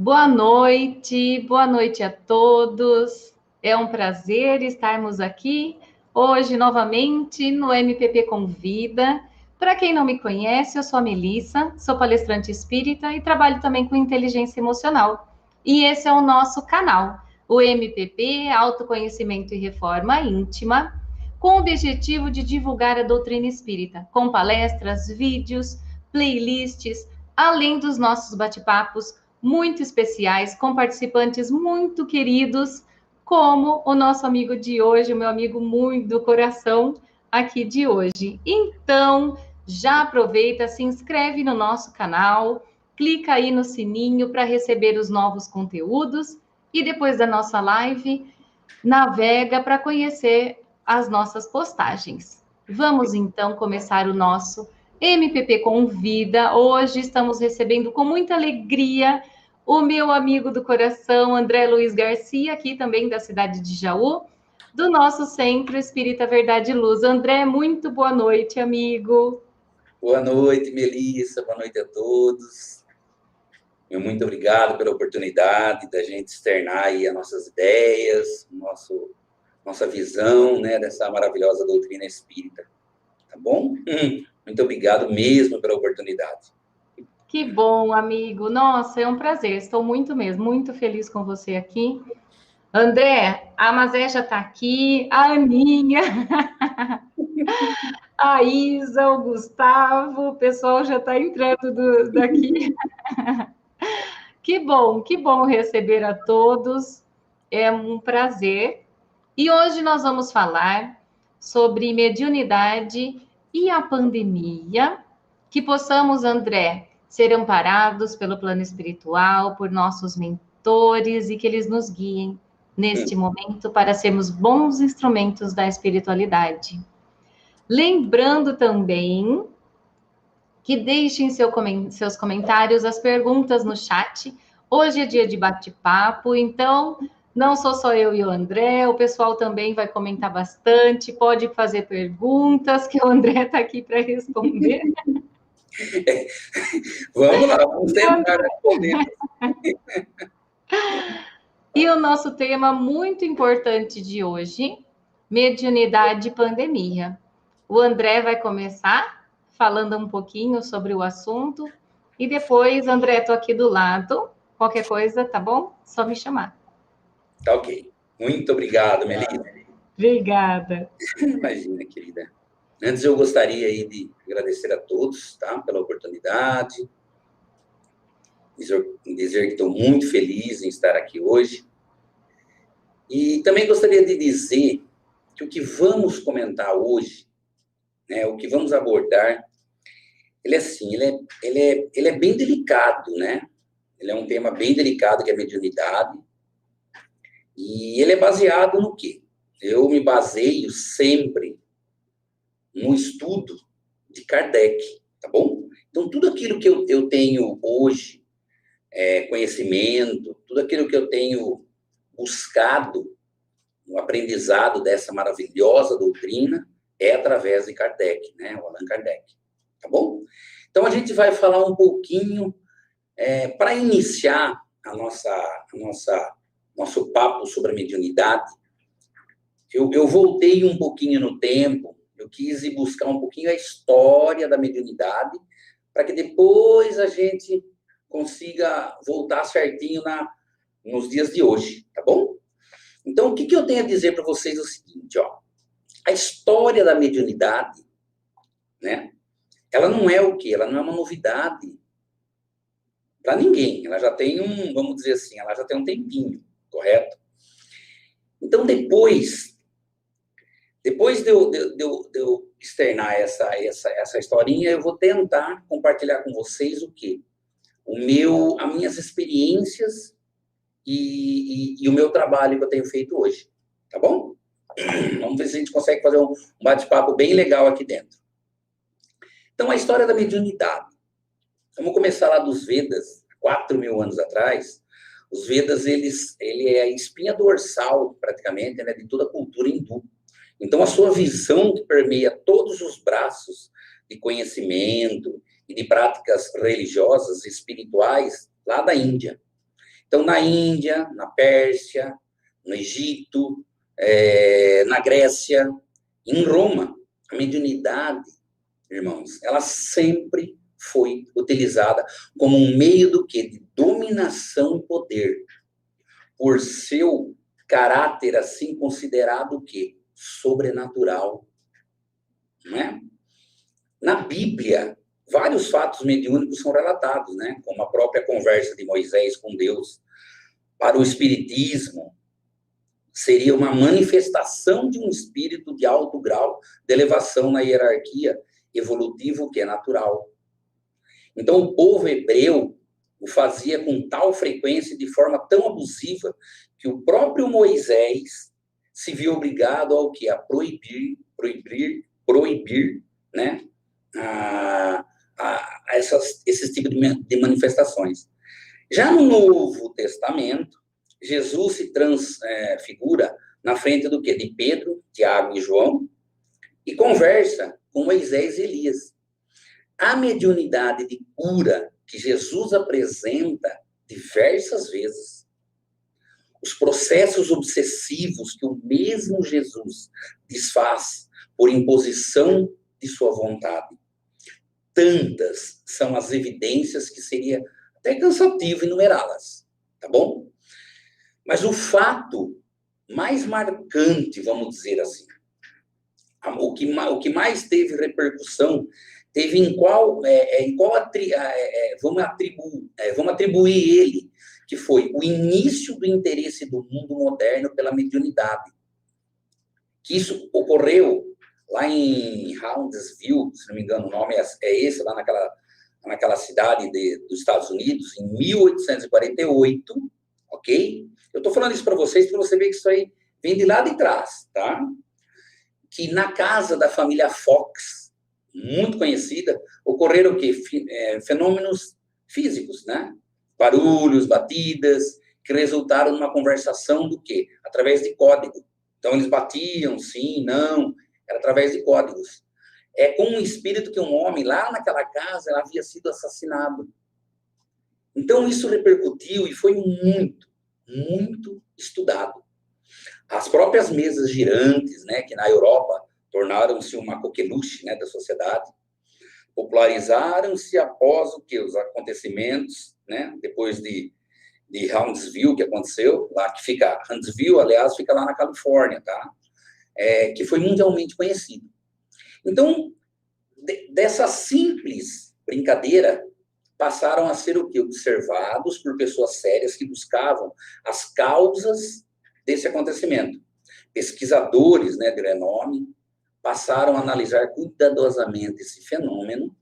Boa noite a todos. É um prazer estarmos aqui hoje novamente no MPP Convida. Para quem não me conhece, eu sou a Melissa, sou palestrante espírita e trabalho também com inteligência emocional. E esse é o nosso canal, o MPP, Autoconhecimento e Reforma Íntima, com o objetivo de divulgar a doutrina espírita, com palestras, vídeos, playlists, além dos nossos bate-papos muito especiais, com participantes muito queridos, como o nosso amigo de hoje, o meu amigo muito do coração aqui de hoje. Então, já aproveita, se inscreve no nosso canal, clica aí no sininho para receber os novos conteúdos e depois da nossa live, navega para conhecer as nossas postagens. Vamos então começar o nosso MPP Convida. Hoje estamos recebendo com muita alegria o meu amigo do coração, André Luiz Garcia, aqui também da cidade de Jaú, do nosso Centro Espírita Verdade e Luz. André, muito boa noite, amigo. Boa noite, Melissa, boa noite a todos. Muito obrigado pela oportunidade da gente externar aí as nossas ideias, nossa visão, né, dessa maravilhosa doutrina espírita. Tá bom? Muito obrigado mesmo pela oportunidade. Que bom, amigo. Nossa, é um prazer. Estou muito mesmo, muito feliz com você aqui. André, a Mazé já está aqui, a Aninha, a Isa, o Gustavo, o pessoal já está entrando daqui. Que bom receber a todos. É um prazer. E hoje nós vamos falar sobre mediunidade e a pandemia, que possamos, André, ser amparados pelo plano espiritual, por nossos mentores e que eles nos guiem neste momento para sermos bons instrumentos da espiritualidade. Lembrando também que deixem seus comentários, as perguntas no chat. Hoje é dia de bate-papo, então não sou só eu e o André, o pessoal também vai comentar bastante, pode fazer perguntas, que o André está aqui para responder. Vamos lá, vamos tentar responder. E o nosso tema muito importante de hoje, mediunidade e pandemia. O André vai começar falando um pouquinho sobre o assunto e depois, André, estou aqui do lado. Qualquer coisa, tá bom? Só me chamar. Tá ok. Muito obrigado, Melissa. Obrigada. Imagina, querida. Antes eu gostaria aí de agradecer a todos, tá, pela oportunidade, dizer que estou muito feliz em estar aqui hoje. E também gostaria de dizer que o que vamos comentar hoje, né, o que vamos abordar, ele é assim, ele é bem delicado, né? Ele é um tema bem delicado, que é a mediunidade. E ele é baseado no quê? Eu me baseio sempre no estudo de Kardec, tá bom? Então, tudo aquilo que eu tenho hoje, conhecimento, tudo aquilo que eu tenho buscado no aprendizado dessa maravilhosa doutrina é através de Kardec, né? O Allan Kardec, tá bom? Então, a gente vai falar um pouquinho, para iniciar nosso papo sobre a mediunidade. Eu voltei um pouquinho no tempo, eu quis ir buscar um pouquinho a história da mediunidade, para que depois a gente consiga voltar certinho nos dias de hoje, tá bom? Então, o que eu tenho a dizer para vocês é o seguinte, ó. A história da mediunidade, né? Ela não é o quê? Ela não é uma novidade para ninguém. Ela já tem vamos dizer assim, ela já tem um tempinho, correto? Então, depois de eu externar essa historinha, eu vou tentar compartilhar com vocês o quê? As minhas experiências e o meu trabalho que eu tenho feito hoje, tá bom? Vamos ver se a gente consegue fazer um bate-papo bem legal aqui dentro. Então, a história da mediunidade. Vamos começar lá dos Vedas, 4.000 anos atrás. Os Vedas, ele é a espinha dorsal, praticamente, né, de toda a cultura hindu. Então, a sua visão que permeia todos os braços de conhecimento e de práticas religiosas e espirituais lá da Índia. Então, na Índia, na Pérsia, no Egito, na Grécia, em Roma, a mediunidade, irmãos, ela sempre foi utilizada como um meio do quê? De dominação e poder, por seu caráter, assim, considerado o quê? Sobrenatural, não é? Na Bíblia, vários fatos mediúnicos são relatados, né? Como a própria conversa de Moisés com Deus. Para o Espiritismo, seria uma manifestação de um espírito de alto grau de elevação na hierarquia evolutiva, que é natural. Então, o povo hebreu o fazia com tal frequência, de forma tão abusiva, que o próprio Moisés se viu obrigado ao quê? A proibir, né? Esses tipos de manifestações. Já no Novo Testamento, Jesus se transfigura na frente do quê? De Pedro, Tiago e João, e conversa com Moisés e Elias. A mediunidade de cura que Jesus apresenta diversas vezes, os processos obsessivos que o mesmo Jesus desfaz por imposição de sua vontade, tantas são as evidências que seria até cansativo enumerá-las, tá bom? Mas o fato mais marcante, vamos dizer assim, o que mais teve repercussão, teve vamos atribuir ele, que foi o início do interesse do mundo moderno pela mediunidade. Que isso ocorreu lá em Hounsville, se não me engano o nome é esse, lá naquela cidade dos Estados Unidos, em 1848, ok? Eu estou falando isso para vocês, para você ver que isso aí vem de lá de trás, tá? Que na casa da família Fox, muito conhecida, ocorreram o quê? Fenômenos físicos, né? Barulhos, batidas, que resultaram numa conversação do quê? Através de código. Então, eles batiam, sim, não, era através de códigos. É com um espírito que um homem, lá naquela casa, havia sido assassinado. Então, isso repercutiu e foi muito, muito estudado. As próprias mesas girantes, né, que na Europa tornaram-se uma coqueluche, né, da sociedade, popularizaram-se após o que? Os acontecimentos, né, depois de Hounsville, que aconteceu, lá que fica, Hounsville, aliás, fica lá na Califórnia, tá? Que foi mundialmente conhecido. Então, dessa simples brincadeira, passaram a ser o quê? Observados por pessoas sérias que buscavam as causas desse acontecimento. Pesquisadores, né, de renome passaram a analisar cuidadosamente esse fenômeno,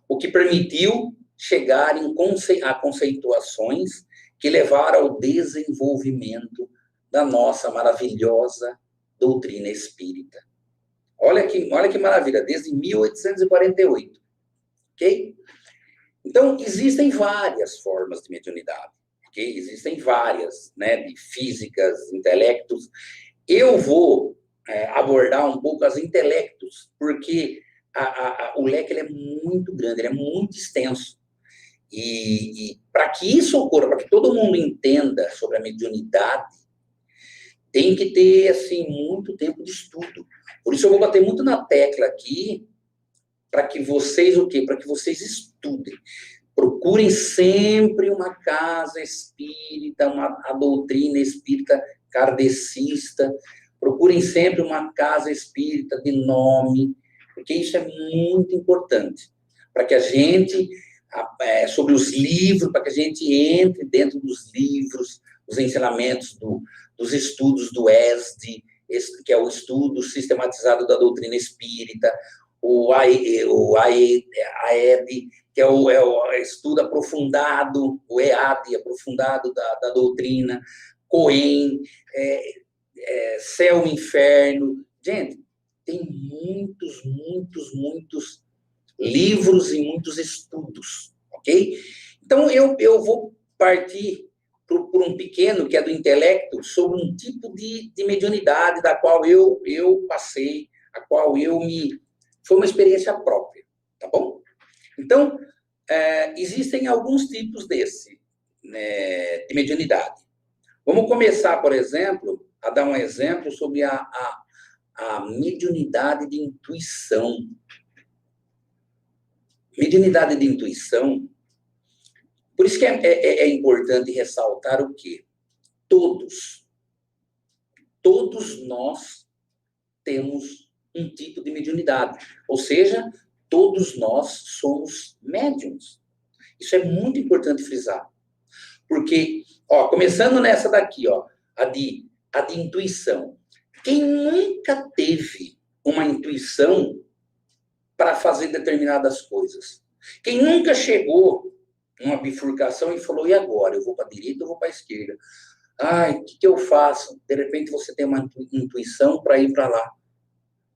o que permitiu chegar a conceituações que levaram ao desenvolvimento da nossa maravilhosa doutrina espírita. Olha que maravilha, desde 1848, ok? Então, existem várias formas de mediunidade, ok? Existem várias, né, de físicas, intelectos. Eu vou abordar um pouco as intelectos, porque o leque ele é muito grande, ele é muito extenso. E para que isso ocorra, para que todo mundo entenda sobre a mediunidade, tem que ter, assim, muito tempo de estudo. Por isso eu vou bater muito na tecla aqui, para que vocês, o quê? Para que vocês estudem. Procurem sempre uma casa espírita, a doutrina espírita kardecista. Procurem sempre uma casa espírita de nome, porque isso é muito importante. Para que a gente, sobre os livros, para que a gente entre dentro dos livros, os ensinamentos dos estudos do ESD, que é o estudo sistematizado da doutrina espírita, o AED, que é o estudo aprofundado, o EAD, aprofundado da doutrina, Cohen, Céu e Inferno. Gente, tem muitos livros e muitos estudos, ok? Então, eu vou partir por um pequeno, que é do intelecto, sobre um tipo de mediunidade da qual eu passei, a qual foi uma experiência própria, tá bom? Então, existem alguns tipos né, de mediunidade. Vamos começar, por exemplo, a dar um exemplo sobre a mediunidade de intuição. Mediunidade de intuição, por isso que é importante ressaltar o quê? Todos nós temos um tipo de mediunidade, ou seja, todos nós somos médiums. Isso é muito importante frisar, porque, ó, começando nessa daqui, ó, a de intuição. Quem nunca teve uma intuição para fazer determinadas coisas? Quem nunca chegou numa bifurcação e falou, e agora? Eu vou para a direita ou vou para a esquerda? Ai, o que eu faço? De repente você tem uma intuição para ir para lá,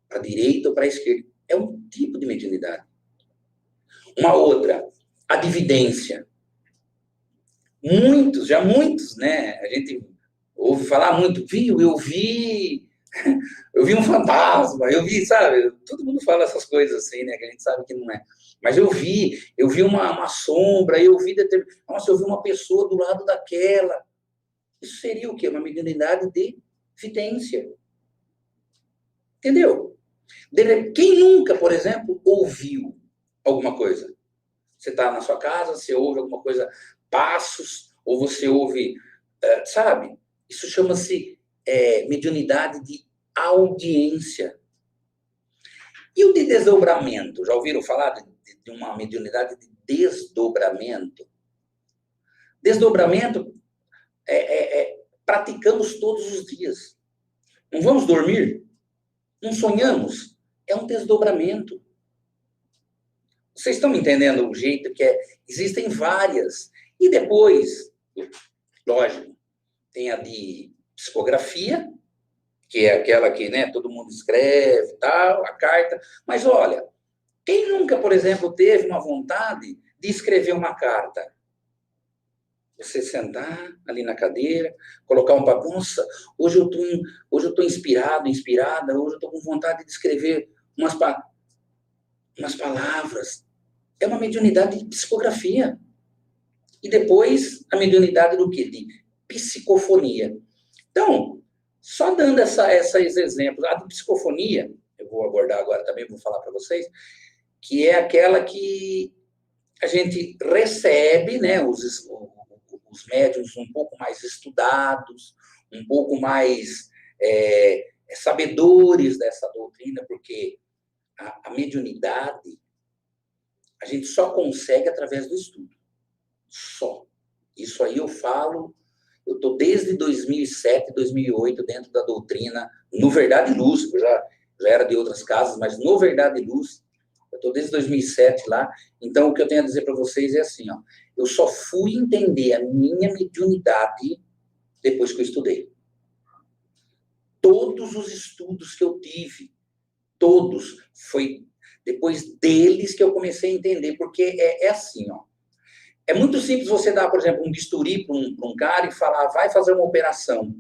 para a direita ou para a esquerda. É um tipo de mediunidade. Uma outra, a dividência. Muitos, né? A gente ouve falar muito, eu vi um fantasma, eu vi, sabe? Todo mundo fala essas coisas assim, né? Que a gente sabe que não é. Mas eu vi uma sombra, nossa, eu vi uma pessoa do lado daquela. Isso seria o quê? Uma mediunidade de vidência. Entendeu? Quem nunca, por exemplo, ouviu alguma coisa? Você está na sua casa, você ouve alguma coisa, passos, ou você ouve, sabe? Isso chama-se mediunidade de audiência. E o de desdobramento? Já ouviram falar de uma mediunidade de desdobramento? Desdobramento praticamos todos os dias. Não vamos dormir? Não sonhamos? É um desdobramento. Vocês estão me entendendo o jeito que é? Existem várias. E depois, lógico, tem a de psicografia, que é aquela que, né, todo mundo escreve, tal, a carta. Mas olha, quem nunca, por exemplo, teve uma vontade de escrever uma carta? Você sentar ali na cadeira, colocar um papel, nossa, hoje eu estou inspirada, hoje eu estou com vontade de escrever umas palavras. É uma mediunidade de psicografia. E depois, a mediunidade do quê? De psicofonia. Então, só dando esses exemplos, a de psicofonia, eu vou abordar agora também, vou falar para vocês, que é aquela que a gente recebe, né, os médiuns um pouco mais estudados, um pouco mais sabedores dessa doutrina, porque a mediunidade a gente só consegue através do estudo. Só. Isso aí eu falo, eu estou desde 2007, 2008 dentro da doutrina, no Verdade e Luz, eu já era de outras casas, mas no Verdade e Luz, eu estou desde 2007 lá. Então, o que eu tenho a dizer para vocês é assim, ó, eu só fui entender a minha mediunidade depois que eu estudei. Todos os estudos que eu tive, todos, foi depois deles que eu comecei a entender, porque é assim, ó. É muito simples você dar, por exemplo, um bisturi para um cara e falar, vai fazer uma operação.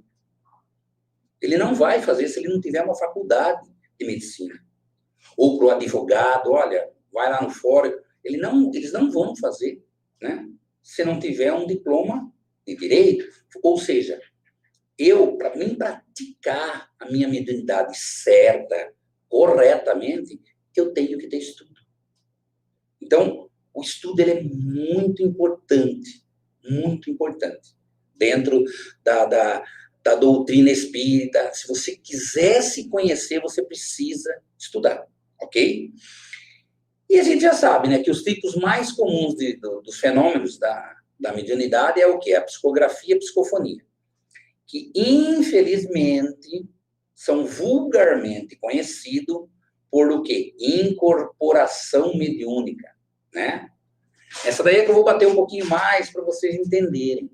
Ele não vai fazer se ele não tiver uma faculdade de medicina. Ou para o advogado, olha, vai lá no fórum. Eles não vão fazer, né? Se não tiver um diploma de direito. Ou seja, para mim praticar a minha mediunidade certa, corretamente, eu tenho que ter estudo. Então, o estudo ele é muito importante dentro da doutrina espírita. Se você quiser se conhecer, você precisa estudar, ok? E a gente já sabe, né, que os tipos mais comuns dos fenômenos da mediunidade é o quê? A psicografia e a psicofonia, que infelizmente são vulgarmente conhecidos por o quê? Incorporação mediúnica, né? Essa daí é que eu vou bater um pouquinho mais para vocês entenderem.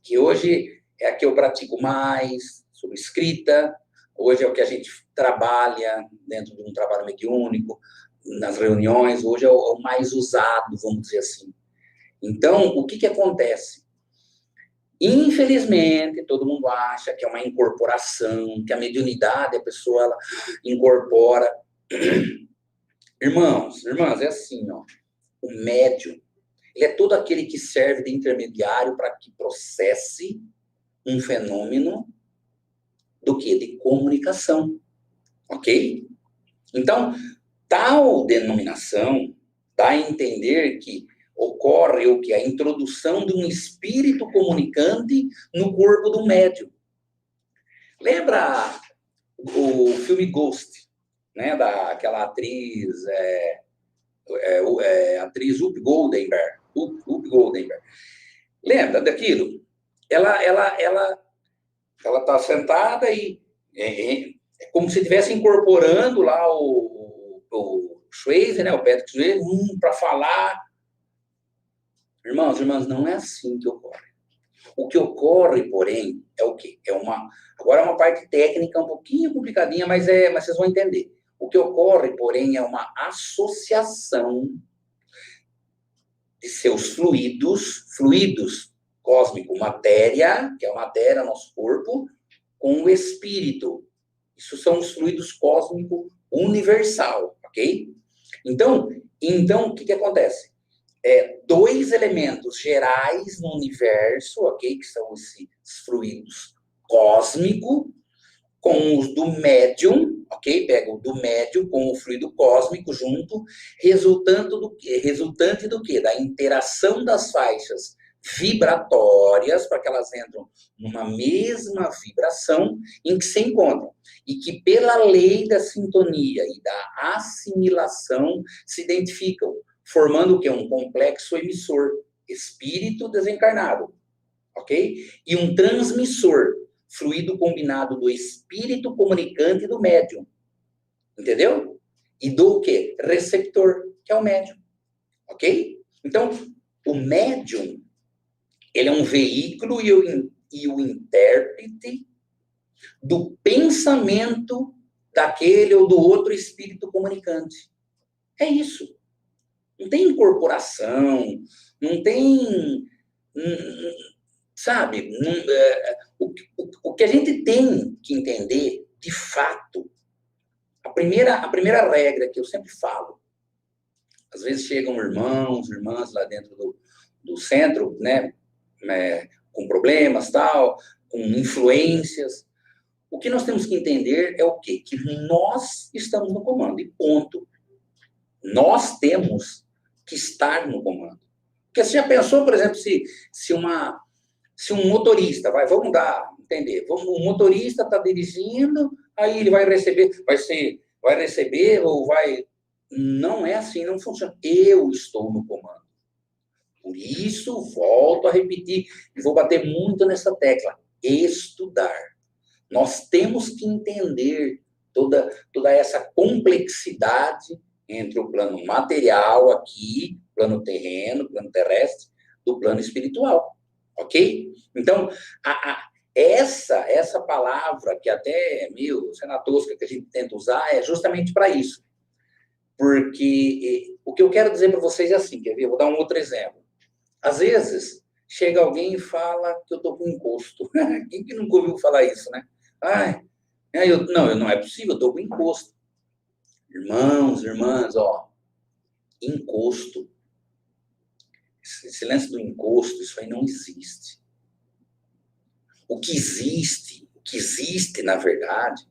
Que hoje é a que eu pratico mais, sobre escrita, hoje é o que a gente trabalha dentro de um trabalho mediúnico, nas reuniões, hoje é o mais usado, vamos dizer assim. Então, o que acontece? Infelizmente, todo mundo acha que é uma incorporação, que a mediunidade, a pessoa ela incorpora. Irmãos, é assim, ó. O médium, Ele é todo aquele que serve de intermediário para que processe um fenômeno do quê? De comunicação, ok? Então, tal denominação dá a entender que ocorre o que? A introdução de um espírito comunicante no corpo do médium. Lembra o filme Ghost, né? Daquela atriz, atriz Whoopi Goldberg. Whoopi Goldberg. Lembra daquilo? Ela está sentada e é como se estivesse incorporando lá o Swayze, né? O Patrick Swayze, para falar. Irmãos, irmãs, não é assim que ocorre. O que ocorre, porém, é o quê? Agora é uma parte técnica um pouquinho complicadinha, mas vocês vão entender. O que ocorre, porém, é uma associação de seus fluidos cósmico, matéria, que é a matéria, nosso corpo, com o espírito. Isso são os fluidos cósmico universal, ok? Então o que acontece? Dois elementos gerais no universo, ok? Que são esses fluidos cósmico com os do médium, ok? Pega o do médium com o fluido cósmico junto, resultante do quê? Da interação das faixas vibratórias, para que elas entram numa mesma vibração em que se encontram. E que pela lei da sintonia e da assimilação se identificam, formando o quê? Um complexo emissor, espírito desencarnado, ok? E um transmissor, fluido combinado do espírito comunicante e do médium. Entendeu? E do quê? Receptor, que é o médium. Ok? Então, o médium, ele é um veículo e o intérprete do pensamento daquele ou do outro espírito comunicante. É isso. Não tem incorporação, não tem... sabe? O que a gente tem que entender, de fato, a primeira regra que eu sempre falo, às vezes chegam irmãs lá dentro do centro, né, com problemas, tal, com influências. O que nós temos que entender é o quê? Que nós estamos no comando, e ponto. Nós temos que estar no comando. Porque você já pensou, por exemplo, se um motorista, vamos entender, um motorista está dirigindo, aí ele vai receber ou vai... Não é assim, não funciona. Eu estou no comando. Por isso, volto a repetir, e vou bater muito nessa tecla, estudar. Nós temos que entender toda essa complexidade entre o plano material aqui, plano terreno, plano terrestre, do plano espiritual. Ok? Então, essa palavra, que até é meio tosca que a gente tenta usar, é justamente para isso. Porque o que eu quero dizer para vocês é assim, quer ver? Eu vou dar um outro exemplo. Às vezes, chega alguém e fala que eu estou com encosto. Quem que nunca ouviu falar isso, né? Não é possível, eu estou com encosto. Irmãos, irmãs, encosto. Esse lance do encosto, isso aí não existe. O que existe, na verdade,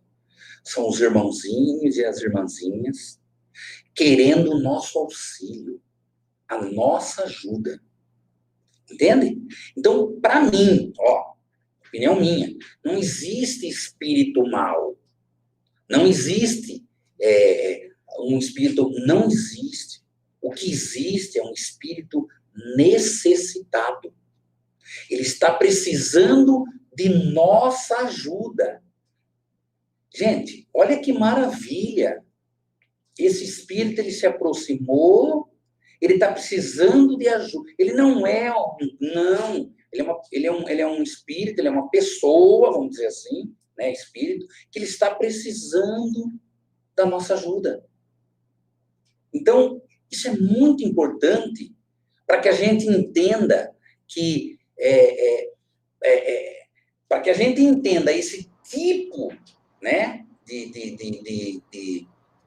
são os irmãozinhos e as irmãzinhas querendo o nosso auxílio, a nossa ajuda. Entende? Então, para mim, opinião minha, não existe espírito mau. Não existe um espírito, não existe. O que existe é um espírito necessitado. Ele está precisando de nossa ajuda. Gente, olha que maravilha. Esse espírito, ele se aproximou, ele está precisando de ajuda. Ele não é ele é um espírito, ele é uma pessoa, vamos dizer assim, né, espírito, que ele está precisando da nossa ajuda. Então, isso é muito importante para que a gente entenda que para que a gente entenda esse tipo, né,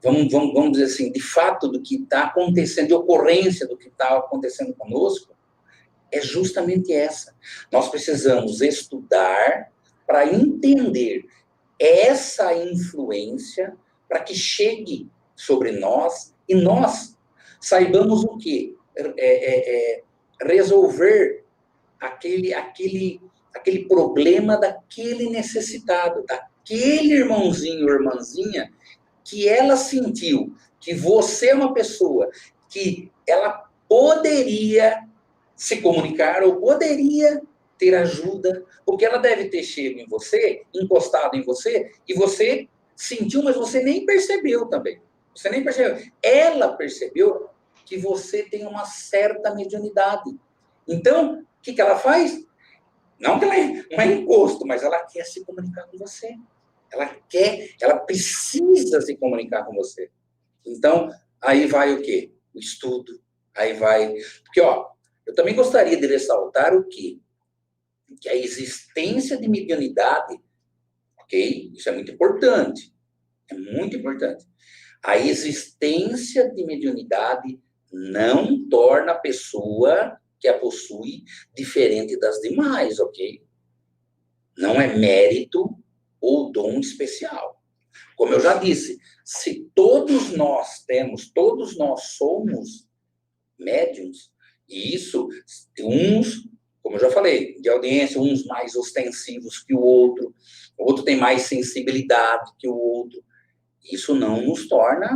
vamos dizer assim, de fato do que está acontecendo, de ocorrência do que está acontecendo conosco, é justamente essa. Nós precisamos estudar para entender essa influência, para que chegue sobre nós e nós saibamos o quê? Resolver aquele problema daquele necessitado, daquele irmãozinho ou irmãzinha que ela sentiu que você é uma pessoa que ela poderia se comunicar ou poderia ter ajuda, porque ela deve ter chego em você, encostado em você, e você sentiu, mas você nem percebeu também. Você nem percebeu. Ela percebeu que você tem uma certa mediunidade. Então, o que ela faz? Não que ela não é encosto, mas ela quer se comunicar com você. Ela precisa se comunicar com você. Então, aí vai o quê? O estudo. Aí vai... Porque, eu também gostaria de ressaltar o quê? Que a existência de mediunidade, ok? Isso é muito importante. É muito importante. A existência de mediunidade não torna a pessoa que a possui diferente das demais, ok? Não é mérito ou dom especial. Como eu já disse, se todos nós somos médiums, e isso, uns, como eu já falei, de audiência, uns mais ostensivos que o outro tem mais sensibilidade que o outro, isso não nos torna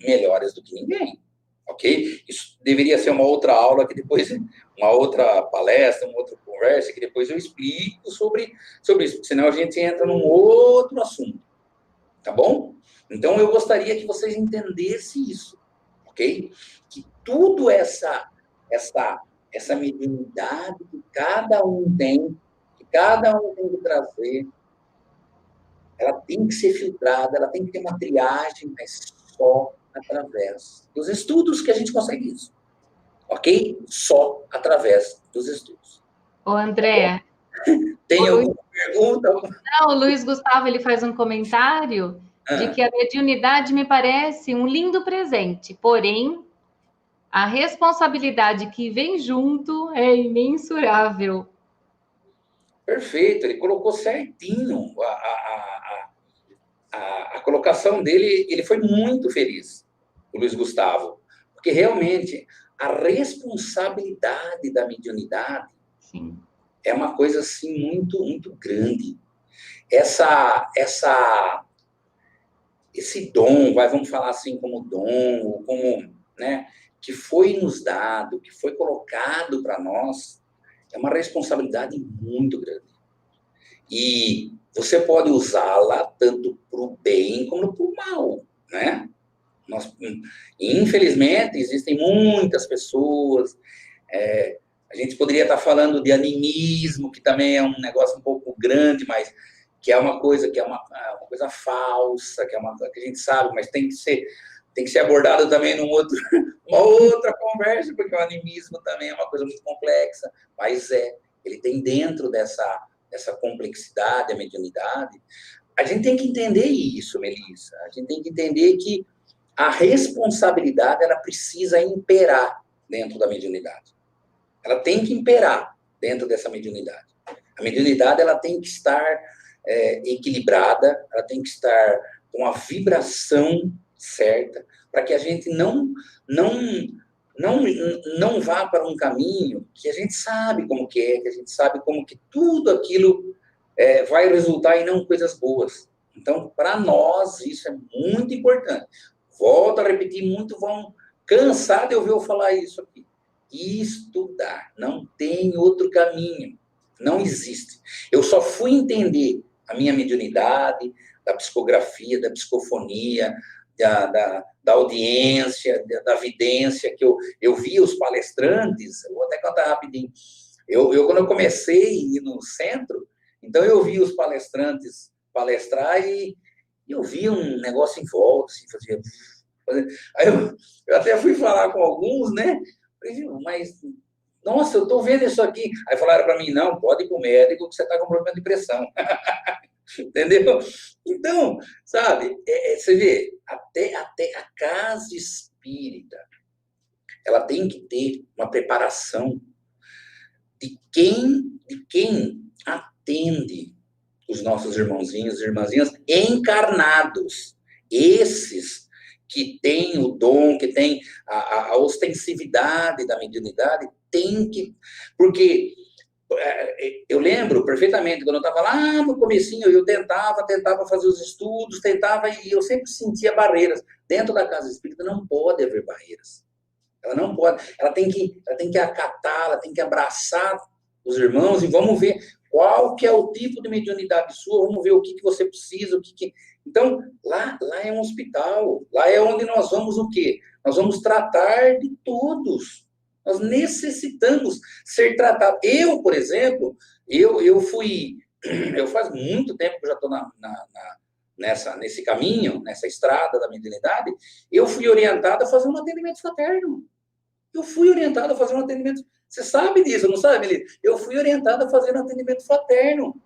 melhores do que ninguém, ok? Isso deveria ser uma outra aula, que depois, uma outra palestra, uma outra conversa, que depois eu explico sobre isso, senão a gente entra num outro assunto, tá bom? Então, eu gostaria que vocês entendessem isso, ok? Que tudo essa mediunidade que cada um tem, que cada um tem que trazer, ela tem que ser filtrada, ela tem que ter uma triagem, mas só através dos estudos que a gente consegue isso, ok? Só através dos estudos. Ô, André... Tem alguma pergunta? Não, o Luiz Gustavo, ele faz um comentário de que a mediunidade me parece um lindo presente, porém, a responsabilidade que vem junto é imensurável. Perfeito, ele colocou certinho a colocação dele, ele foi muito feliz, o Luiz Gustavo, porque realmente a responsabilidade da mediunidade Sim. É uma coisa assim muito, muito grande. Esse dom, vamos falar assim como dom, como, né, que foi nos dado, que foi colocado para nós, é uma responsabilidade muito grande. E você pode usá-la tanto para o bem como para o mal, né? Infelizmente, existem muitas pessoas... a gente poderia estar falando de animismo, que também é um negócio um pouco grande, mas que é uma coisa coisa falsa, que a gente sabe, mas tem que ser abordado também uma outra conversa, porque o animismo também é uma coisa muito complexa, mas ele tem dentro dessa complexidade, a mediunidade. A gente tem que entender isso, Melissa. A gente tem que entender que a responsabilidade, ela precisa imperar dentro da mediunidade. Ela tem que imperar dentro dessa mediunidade. A mediunidade, ela tem que estar equilibrada, ela tem que estar com a vibração certa, para que a gente não vá para um caminho que a gente sabe como que é, que a gente sabe como que tudo aquilo vai resultar em não coisas boas. Então, para nós, isso é muito importante. Volto a repetir, muitos vão cansar de ouvir eu falar isso aqui. Estudar, não tem outro caminho, não existe. Eu só fui entender a minha mediunidade, da psicografia, da psicofonia, da audiência, da vidência, que eu via os palestrantes. Eu vou até contar rapidinho. Quando eu comecei a ir no centro, então eu vi os palestrantes palestrar e eu via um negócio em volta, assim, fazia... Aí eu até fui falar com alguns, né? Mas, nossa, eu estou vendo isso aqui. Aí falaram para mim, não, pode ir para o médico que você está com problema de pressão. Entendeu? Então, sabe, você vê, até a casa espírita, ela tem que ter uma preparação de quem atende os nossos irmãozinhos e irmãzinhas encarnados. Esses que têm o dom, que têm a ostensividade da mediunidade, tem que... Porque eu lembro perfeitamente, quando eu estava lá no comecinho, eu tentava fazer os estudos, e eu sempre sentia barreiras. Dentro da casa espírita não pode haver barreiras. Ela não pode, ela tem que acatar, ela tem que abraçar os irmãos e vamos ver qual que é o tipo de mediunidade sua, vamos ver o que você precisa, Então, lá é um hospital, lá é onde nós vamos o quê? Nós vamos tratar de todos. Nós necessitamos ser tratados. Eu, por exemplo, eu faz muito tempo que eu já estou nesse caminho, nessa estrada da mediunidade, eu fui orientado a fazer um atendimento fraterno. Eu fui orientado a fazer um atendimento... Você sabe disso, não sabe, Melissa? Eu fui orientado a fazer um atendimento fraterno.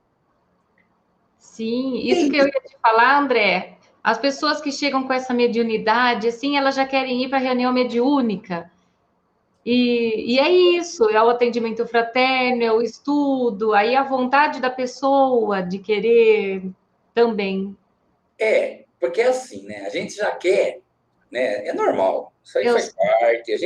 Sim, isso que eu ia te falar, André. As pessoas que chegam com essa mediunidade, assim, elas já querem ir para a reunião mediúnica. E é isso, é o atendimento fraterno, é o estudo, aí a vontade da pessoa de querer também. Porque é assim, né? A gente já quer, né? É normal, isso aí Eu, faz parte. A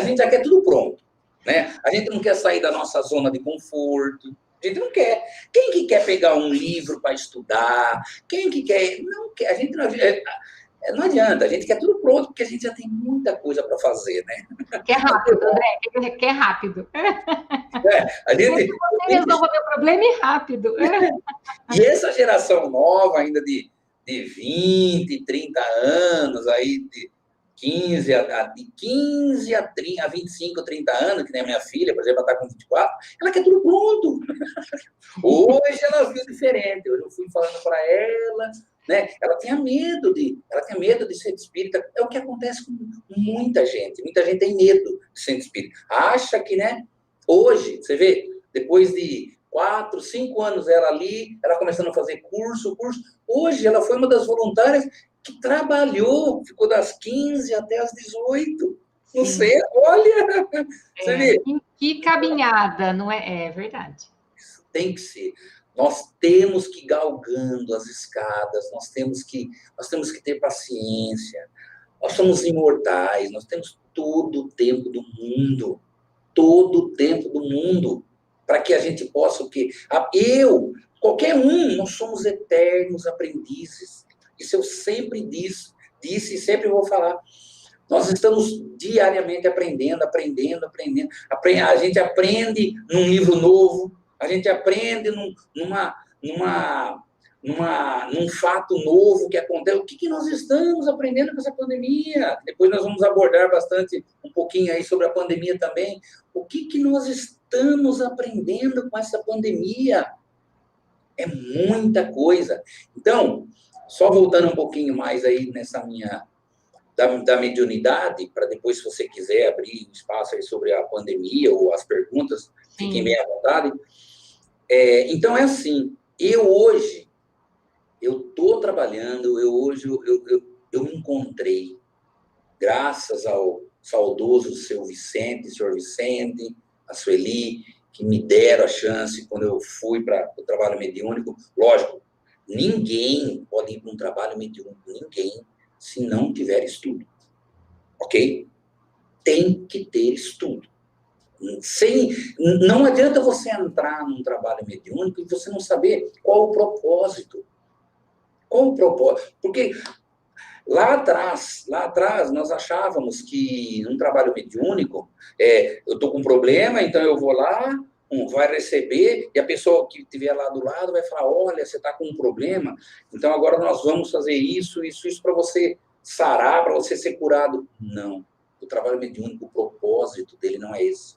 gente já quer tudo pronto, né? A gente não quer sair da nossa zona de conforto. A gente não quer. Quem que quer pegar um livro para estudar? Quem que quer? Não quer. A gente não adianta. A gente quer tudo pronto porque a gente já tem muita coisa para fazer, né? quer rápido, André, quer rápido. A gente, Você resolve o meu problema e rápido. e essa geração nova, ainda de 20, 30 anos, aí de 15 a 30, a 25, 30 anos, que nem a minha filha, por exemplo, ela está com 24, ela quer tudo pronto. Hoje ela viu diferente, hoje eu fui falando para ela, né? Ela tinha medo de ser espírita. É o que acontece com muita gente tem medo de ser espírita. Acha que, né? Hoje, você vê, depois de 4, 5 anos ela ali, ela começando a fazer curso. Hoje ela foi uma das voluntárias que trabalhou, ficou das 15 até as 18. Não sei, olha, você vê. Que caminhada, não é? É verdade. Tem que ser. Nós temos que ir galgando as escadas, nós temos que ter paciência. Nós somos imortais, nós temos todo o tempo do mundo. Todo o tempo do mundo. Para que a gente possa o quê? Qualquer um, nós somos eternos aprendizes. Isso eu sempre disse e sempre vou falar. Nós estamos diariamente aprendendo. A gente aprende num livro novo, a gente aprende num fato novo que acontece. O que nós estamos aprendendo com essa pandemia? Depois nós vamos abordar bastante, um pouquinho aí sobre a pandemia também. O que nós estamos aprendendo com essa pandemia? É muita coisa. Então, só voltando um pouquinho mais aí nessa minha... Da mediunidade, para depois, se você quiser abrir espaço aí sobre a pandemia ou as perguntas, fiquem bem à vontade. Então, é assim, eu estou trabalhando, eu me encontrei, graças ao saudoso senhor Vicente, a Sueli, que me deram a chance quando eu fui para o trabalho mediúnico. Lógico, ninguém pode ir para um trabalho mediúnico, ninguém, se não tiver estudo, ok? Tem que ter estudo. Não adianta você entrar num trabalho mediúnico e você não saber qual o propósito. Qual o propósito? Porque lá atrás, nós achávamos que num trabalho mediúnico, eu estou com um problema, então eu vou lá, vai receber, e a pessoa que estiver lá do lado vai falar, olha, você está com um problema, então agora nós vamos fazer isso para você sarar, para você ser curado. Não. O trabalho mediúnico, o propósito dele não é esse.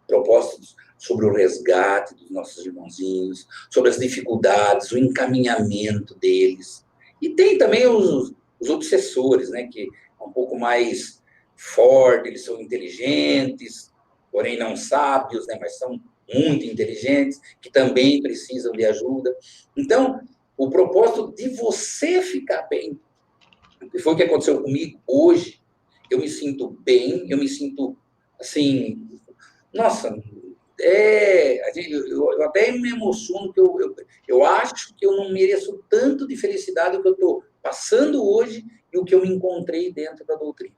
Propósitos sobre o resgate dos nossos irmãozinhos, sobre as dificuldades, o encaminhamento deles. E tem também os obsessores, né, que é um pouco mais forte, eles são inteligentes, porém não sábios, né, mas são muito inteligentes, que também precisam de ajuda. Então, o propósito de você ficar bem, que foi o que aconteceu comigo hoje, eu me sinto bem, eu me sinto, assim, nossa, eu até me emociono, que eu acho que eu não mereço tanto de felicidade o que eu estou passando hoje e o que eu me encontrei dentro da doutrina.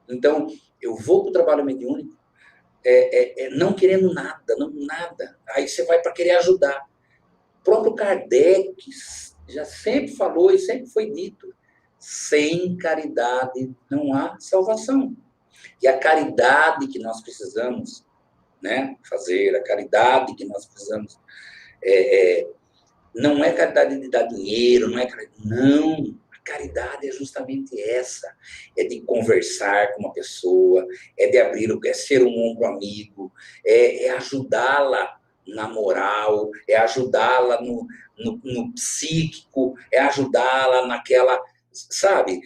Então, eu vou para o trabalho mediúnico, não querendo nada, não nada. Aí você vai para querer ajudar. O próprio Kardec já sempre falou e sempre foi dito, sem caridade não há salvação. E a caridade que nós precisamos, né, fazer, a caridade que nós precisamos, não é caridade de dar dinheiro, não é caridade, não. A caridade é justamente essa, é de conversar com uma pessoa, é de abrir, é ser um ombro amigo, é ajudá-la na moral, é ajudá-la no psíquico, é ajudá-la naquela, sabe,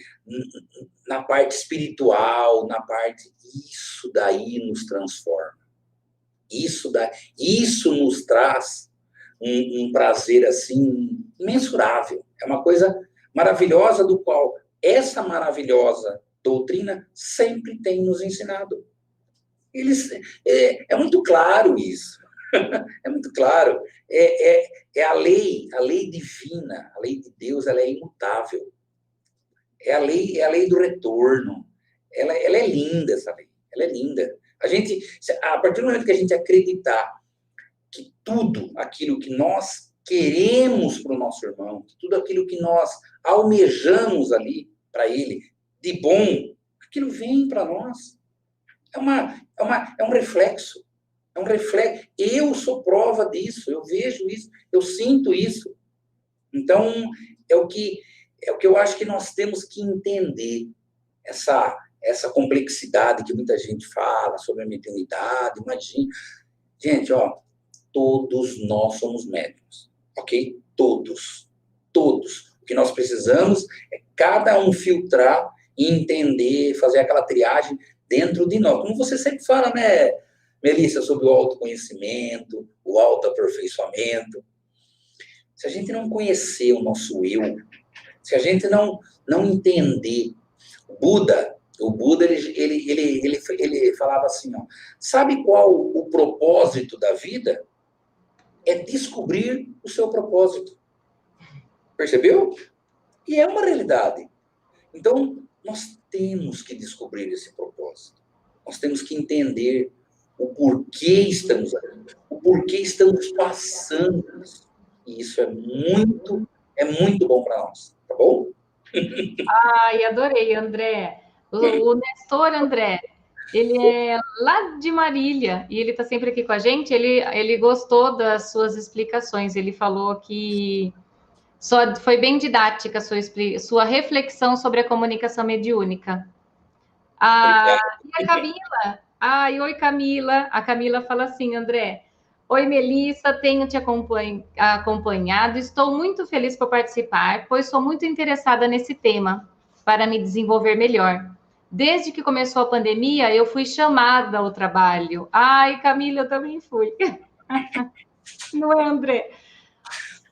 na parte espiritual, na parte, isso daí nos transforma. Isso nos traz um prazer, assim, imensurável. É uma coisa maravilhosa, do qual essa maravilhosa doutrina sempre tem nos ensinado. É muito claro isso. É muito claro. É a lei divina, a lei de Deus, ela é imutável. É a lei do retorno. Ela é linda, essa lei. Ela é linda. A partir do momento que a gente acreditar que tudo aquilo que nós queremos para o nosso irmão, tudo aquilo que nós almejamos ali para ele, de bom, aquilo vem para nós. É um reflexo. É um reflexo. Eu sou prova disso, eu vejo isso, eu sinto isso. Então, é o que eu acho que nós temos que entender, essa complexidade que muita gente fala sobre a mediunidade. Imagina. Gente, ó, todos nós somos médiuns, ok? Todos. O que nós precisamos é cada um filtrar e entender, fazer aquela triagem dentro de nós. Como você sempre fala, né, Melissa, sobre o autoconhecimento, o autoaperfeiçoamento. Se a gente não conhecer o nosso eu, se a gente não entender, o Buda, ele falava assim, ó, sabe qual o propósito da vida? É descobrir o seu propósito. Percebeu? E é uma realidade. Então, nós temos que descobrir esse propósito. Nós temos que entender o porquê estamos aqui, o porquê estamos passando isso. E isso é muito bom para nós, tá bom? Ai, adorei, André. O Nestor André, ele é lá de Marília e ele está sempre aqui com a gente. Ele gostou das suas explicações. Ele falou que foi bem didática a sua reflexão sobre a comunicação mediúnica. E a Camila? Ai, oi, Camila. A Camila fala assim, André. Oi, Melissa, tenho te acompanhado. Estou muito feliz por participar, pois sou muito interessada nesse tema para me desenvolver melhor. Desde que começou a pandemia, eu fui chamada ao trabalho. Ai, Camila, eu também fui. Não é, André?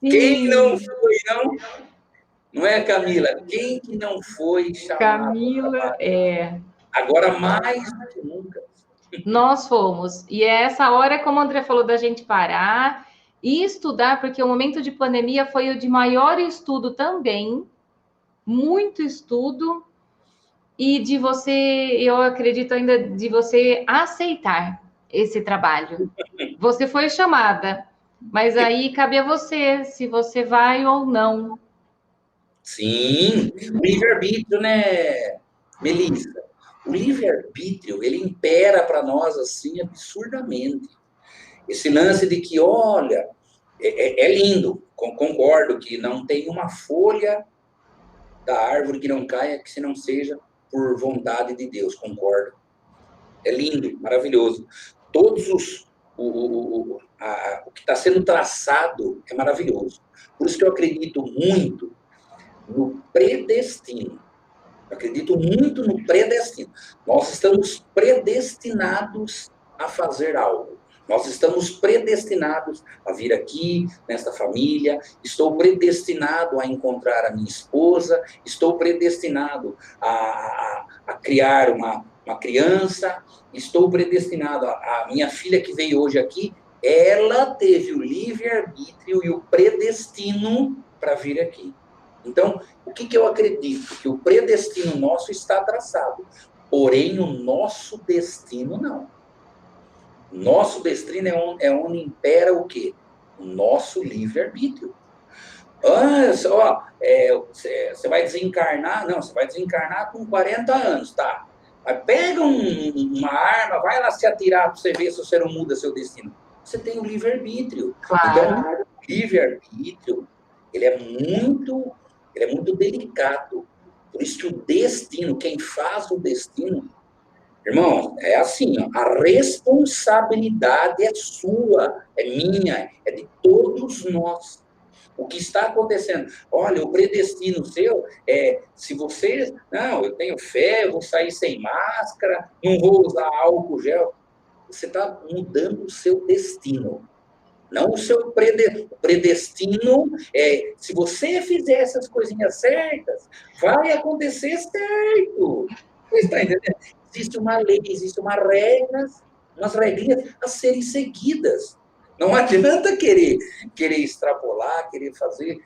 Sim. Quem não foi, não? Não é, Camila? Quem que não foi chamado? Camila, Agora mais do que nunca. Nós fomos. E é essa hora, como o André falou, da gente parar e estudar, porque o momento de pandemia foi o de maior estudo também, muito estudo, e de você, eu acredito ainda, de você aceitar esse trabalho. Você foi chamada, mas aí cabe a você, se você vai ou não. Sim, o livre-arbítrio, né, Melissa? O livre-arbítrio, ele impera para nós, assim, absurdamente. Esse lance de que, olha, é lindo, concordo que não tem uma folha da árvore que não caia, que se não seja por vontade de Deus, concordo. É lindo, maravilhoso. O que está sendo traçado é maravilhoso. Por isso que eu acredito muito no predestino. Eu acredito muito no predestino. Nós estamos predestinados a fazer algo. Nós estamos predestinados a vir aqui, nesta família, estou predestinado a encontrar a minha esposa, estou predestinado a criar uma criança, estou predestinado a minha filha que veio hoje aqui, ela teve o livre-arbítrio e o predestino para vir aqui. Então, o que eu acredito? Que o predestino nosso está traçado, porém o nosso destino não. Nosso destino é onde impera o quê? O nosso livre-arbítrio. Você vai desencarnar? Não, você vai desencarnar com 40 anos, tá? Mas pega uma arma, vai lá se atirar para você ver se você não muda seu destino. Você tem o livre-arbítrio. Claro. Então, o livre-arbítrio, ele é muito delicado. Por isso que o destino, quem faz o destino, irmão, é assim, ó, a responsabilidade é sua, é minha, é de todos nós. O que está acontecendo? Olha, o predestino seu é, se você, não, eu tenho fé, eu vou sair sem máscara, não vou usar álcool gel. Você está mudando o seu destino. Não o seu predestino. Se você fizer essas coisinhas certas, vai acontecer certo. Você está entendendo? Existe uma lei, existe umas regrinhas a serem seguidas. Não adianta querer extrapolar, querer fazer.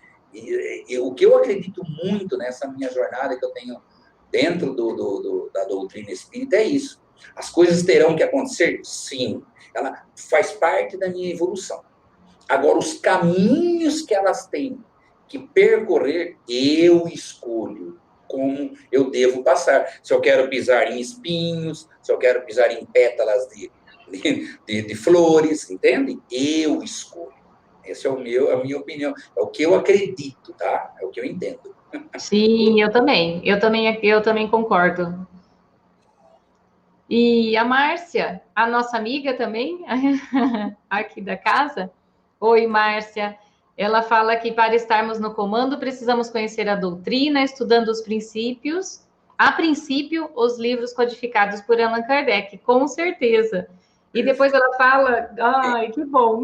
O que eu acredito muito nessa minha jornada que eu tenho dentro da doutrina espírita é isso. As coisas terão que acontecer? Sim. Ela faz parte da minha evolução. Agora, os caminhos que elas têm que percorrer, eu escolho como eu devo passar. Se eu quero pisar em espinhos, se eu quero pisar em pétalas de flores, entende? Eu escolho. Essa é a minha opinião. É o que eu acredito, tá? É o que eu entendo. Sim, eu também concordo. E a Márcia, a nossa amiga também, aqui da casa. Oi, Márcia. Ela fala que para estarmos no comando precisamos conhecer a doutrina, estudando os princípios. A princípio, os livros codificados por Allan Kardec, com certeza. E depois ela fala, ai, que bom.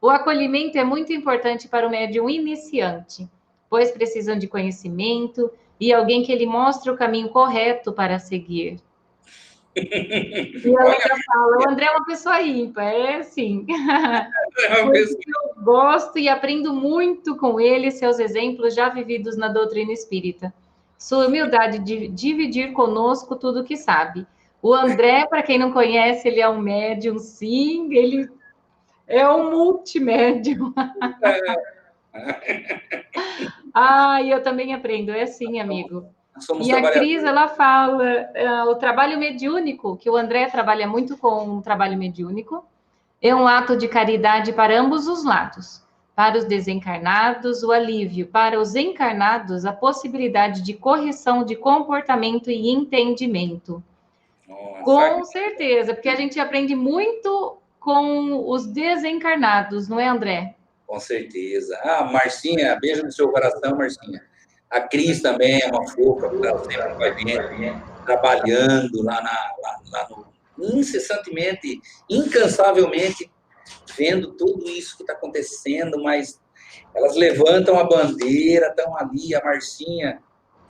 O acolhimento é muito importante para o médium iniciante, pois precisam de conhecimento e alguém que lhe mostre o caminho correto para seguir. E ela ainda fala, o André é uma pessoa ímpar, é assim. Eu gosto e aprendo muito com ele, seus exemplos já vividos na doutrina espírita. Sua humildade de dividir conosco tudo o que sabe. O André, para quem não conhece, ele é um médium, sim, ele é um multimédium. Eu também aprendo, é assim, amigo. E a Cris, ela fala, o trabalho mediúnico, que o André trabalha muito com o trabalho mediúnico, é um ato de caridade para ambos os lados. Para os desencarnados, o alívio. Para os encarnados, a possibilidade de correção de comportamento e entendimento. Nossa, com certeza, porque a gente aprende muito com os desencarnados, não é, André? Com certeza. Marcinha, beijo no seu coração, Marcinha. A Cris também é uma fofa, que está sempre com a gente, trabalhando lá incessantemente, incansavelmente, vendo tudo isso que está acontecendo, mas elas levantam a bandeira, estão ali, a Marcinha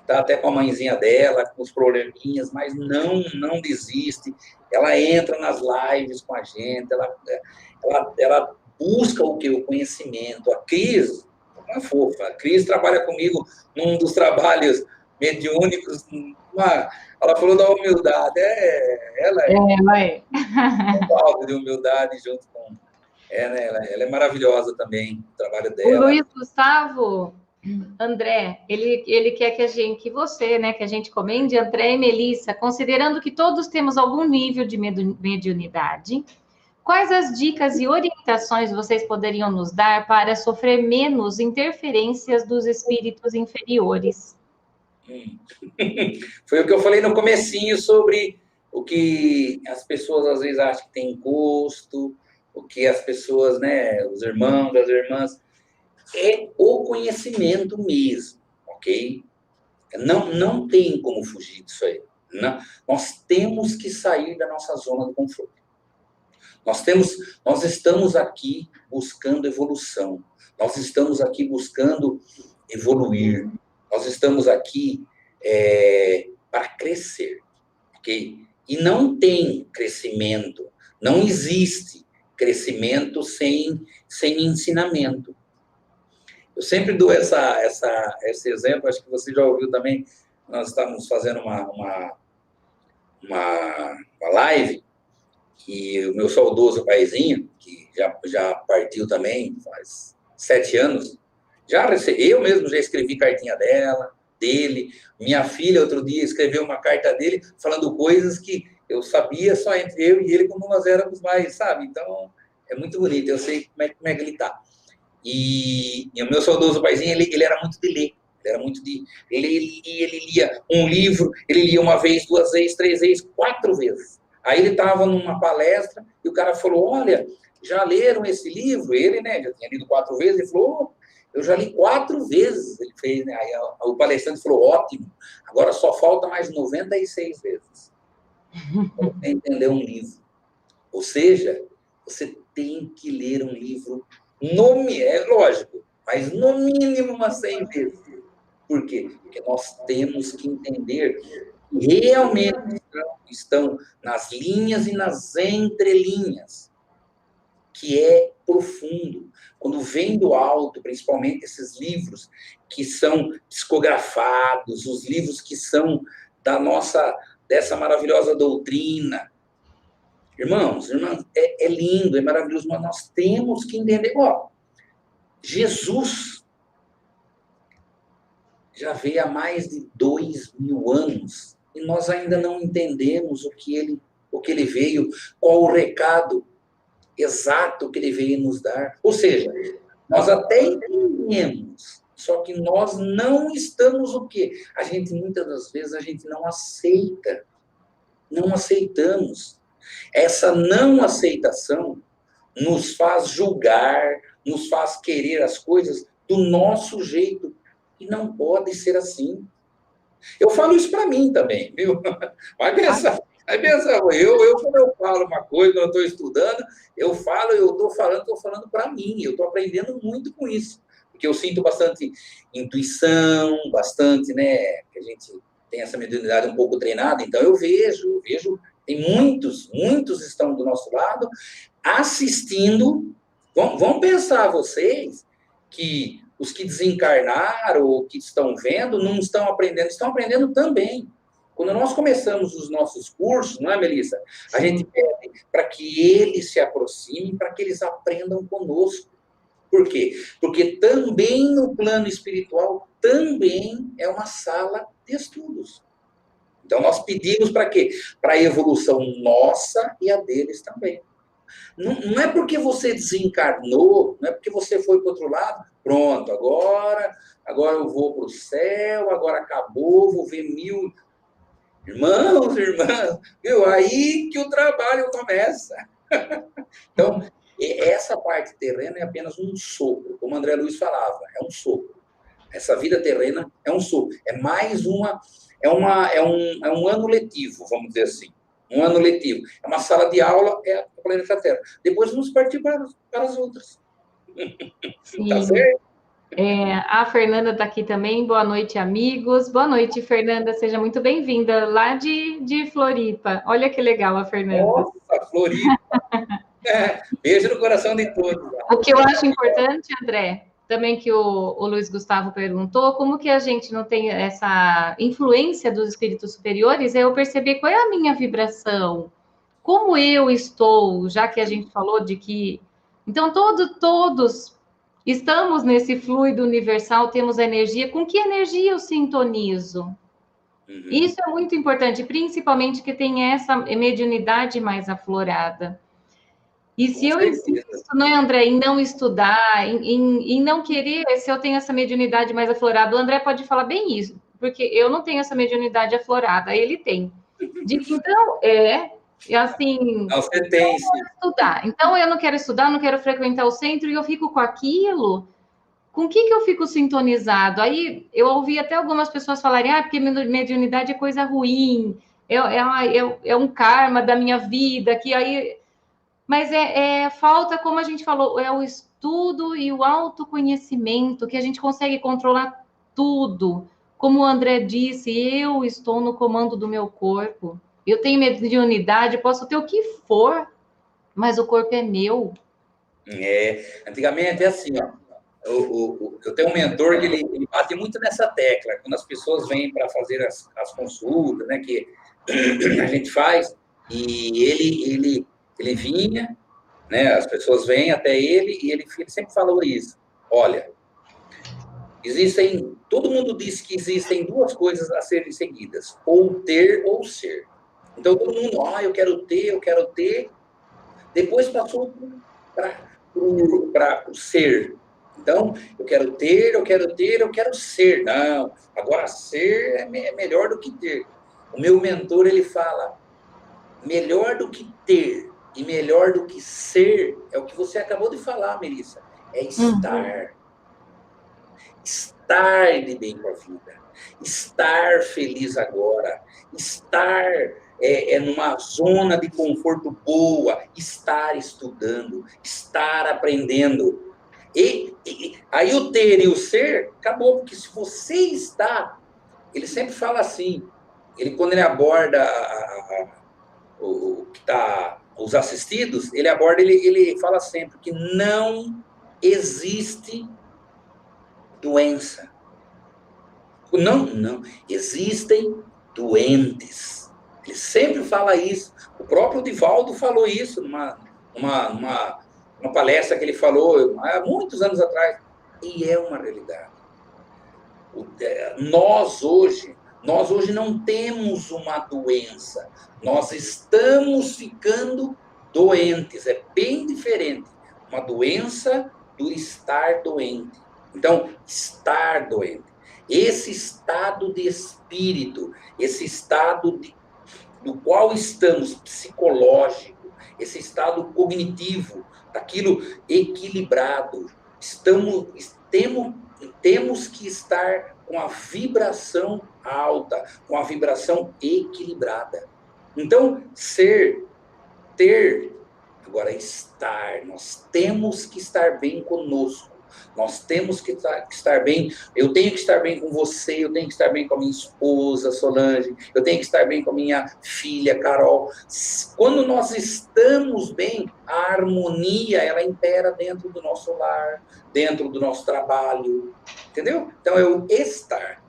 está até com a mãezinha dela, com os probleminhas, mas não desiste. Ela entra nas lives com a gente, ela busca o que? O conhecimento. A Cris, uma fofa, a Cris trabalha comigo num dos trabalhos mediúnicos, ela falou da humildade, ela é um de humildade junto com... né, ela é maravilhosa também, o trabalho dela. O Luiz Gustavo, André, ele quer que você, né, que a gente comende, André e Melissa, considerando que todos temos algum nível de mediunidade, quais as dicas e orientações vocês poderiam nos dar para sofrer menos interferências dos espíritos inferiores? Foi o que eu falei no comecinho sobre o que as pessoas às vezes acham que tem custo, o que as pessoas, né, os irmãos, as irmãs, é o conhecimento mesmo, ok? Não tem como fugir disso aí. Não, nós temos que sair da nossa zona de conforto. Nós estamos aqui buscando evolução. Nós estamos aqui buscando evoluir. Nós estamos aqui para crescer, ok? E não tem crescimento, não existe crescimento sem ensinamento. Eu sempre dou esse exemplo, acho que você já ouviu também, nós estamos fazendo uma live, e o meu saudoso paizinho, que já partiu também faz 7 anos, eu mesmo já escrevi cartinha dele, minha filha outro dia escreveu uma carta dele falando coisas que eu sabia só entre eu e ele quando nós éramos mais, sabe? Então, é muito bonito, eu sei como é que ele está. E o meu saudoso paizinho, ele era muito de ler. Ele era muito de... Ele lia um livro, ele lia uma vez, 2 vezes, 3 vezes, 4 vezes. Aí ele estava numa palestra e o cara falou, olha, já leram esse livro? Ele, né, já tinha lido 4 vezes. Ele falou, eu já li 4 vezes. Ele fez, né? Aí o palestrante falou, ótimo, agora só falta mais 96 vezes para entender um livro. Ou seja, você tem que ler um livro, é lógico, mas no mínimo umas 100 vezes. Por quê? Porque nós temos que entender que realmente estão nas linhas e nas entrelinhas, que é profundo. Quando vem do alto, principalmente esses livros que são psicografados, os livros que são dessa maravilhosa doutrina, irmãos, é lindo, é maravilhoso, mas nós temos que entender. Ó, Jesus já veio há mais de 2000 anos e nós ainda não entendemos o que ele veio, qual o recado exato que ele veio nos dar. Ou seja, nós até entendemos, só que nós não estamos o quê? Muitas das vezes, a gente não aceita. Não aceitamos. Essa não aceitação nos faz julgar, nos faz querer as coisas do nosso jeito. E não pode ser assim. Eu falo isso para mim também, viu? Vai pensar, quando eu falo uma coisa, quando eu estou estudando, eu estou falando para mim, eu estou aprendendo muito com isso. Porque eu sinto bastante intuição, bastante, né, que a gente tem essa mediunidade um pouco treinada, então eu vejo, tem muitos estão do nosso lado, assistindo. Vão pensar vocês que os que desencarnaram ou que estão vendo não estão aprendendo também. Quando nós começamos os nossos cursos, não é, Melissa? A gente pede para que eles se aproximem, para que eles aprendam conosco. Por quê? Porque também no plano espiritual, também é uma sala de estudos. Então, nós pedimos para quê? Para a evolução nossa e a deles também. Não é porque você desencarnou, não é porque você foi para o outro lado, pronto, agora eu vou para o céu, agora acabou, vou ver 1000... Irmãos, irmãs, viu? Aí que o trabalho começa. Então, essa parte terrena é apenas um sopro, como André Luiz falava, é um sopro. Essa vida terrena é um sopro, é mais é um ano letivo, vamos dizer assim. Um ano letivo. É uma sala de aula, é o planeta Terra. Depois vamos partir para as outras. Sim. Tá certo? A Fernanda está aqui também. Boa noite, amigos. Boa noite, Fernanda. Seja muito bem-vinda lá de Floripa. Olha que legal a Fernanda. Nossa, Floripa. Beijo no coração de todos. O que eu acho importante, André, também que o Luiz Gustavo perguntou, como que a gente não tem essa influência dos espíritos superiores, é eu perceber qual é a minha vibração, como eu estou, já que a gente falou de que... Então, todos estamos nesse fluido universal, temos energia. Com que energia eu sintonizo? Uhum. Isso é muito importante, principalmente que tem essa mediunidade mais aflorada. E se eu insisto, né, André, em não estudar, em não querer, se eu tenho essa mediunidade mais aflorada, o André pode falar bem isso, porque eu não tenho essa mediunidade aflorada, ele tem. Então, assim... Não, você tem, sim. Estudar. Então, eu não quero estudar, não quero frequentar o centro, e eu fico com aquilo. Com o que eu fico sintonizado? Aí, eu ouvi até algumas pessoas falarem, porque mediunidade é coisa ruim, é um karma da minha vida, que aí... Mas falta, como a gente falou, é o estudo e o autoconhecimento, que a gente consegue controlar tudo. Como o André disse, eu estou no comando do meu corpo. Eu tenho mediunidade, posso ter o que for, mas o corpo é meu. Antigamente é assim, ó. Eu tenho um mentor que ele bate muito nessa tecla, quando as pessoas vêm para fazer as consultas, né, que a gente faz, e ele vinha, né, as pessoas vêm até ele, e ele sempre falou isso. Olha, todo mundo diz que existem duas coisas a serem seguidas, ou ter ou ser. Então, todo mundo, eu quero ter, depois passou para o ser. Então, eu quero ser. Não, agora ser é melhor do que ter. O meu mentor, ele fala, melhor do que ter e melhor do que ser é o que você acabou de falar, Melissa. É estar. Estar de bem com a vida. Estar feliz agora. Estar numa zona de conforto boa. Estar estudando. Estar aprendendo. E aí o ter e o ser acabou, porque se você está, ele sempre fala assim, quando ele aborda os assistidos, ele aborda, ele fala sempre que não existe doença. Não, existem doentes. Ele sempre fala isso. O próprio Divaldo falou isso numa palestra que ele falou há muitos anos atrás. E é uma realidade. Nós hoje não temos uma doença. Nós estamos ficando doentes. É bem diferente. Uma doença do estar doente. Então, estar doente. Esse estado de espírito, esse estado do qual estamos, psicológico, esse estado cognitivo, daquilo equilibrado, temos que estar com a vibração alta, com a vibração equilibrada. Então, ter, agora estar, nós temos que estar bem conosco. Nós temos que estar bem. Eu tenho que estar bem com você, eu tenho que estar bem com a minha esposa, Solange, eu tenho que estar bem com a minha filha, Carol. Quando nós estamos bem, a harmonia, ela impera dentro do nosso lar, dentro do nosso trabalho, entendeu? Então, é o estar.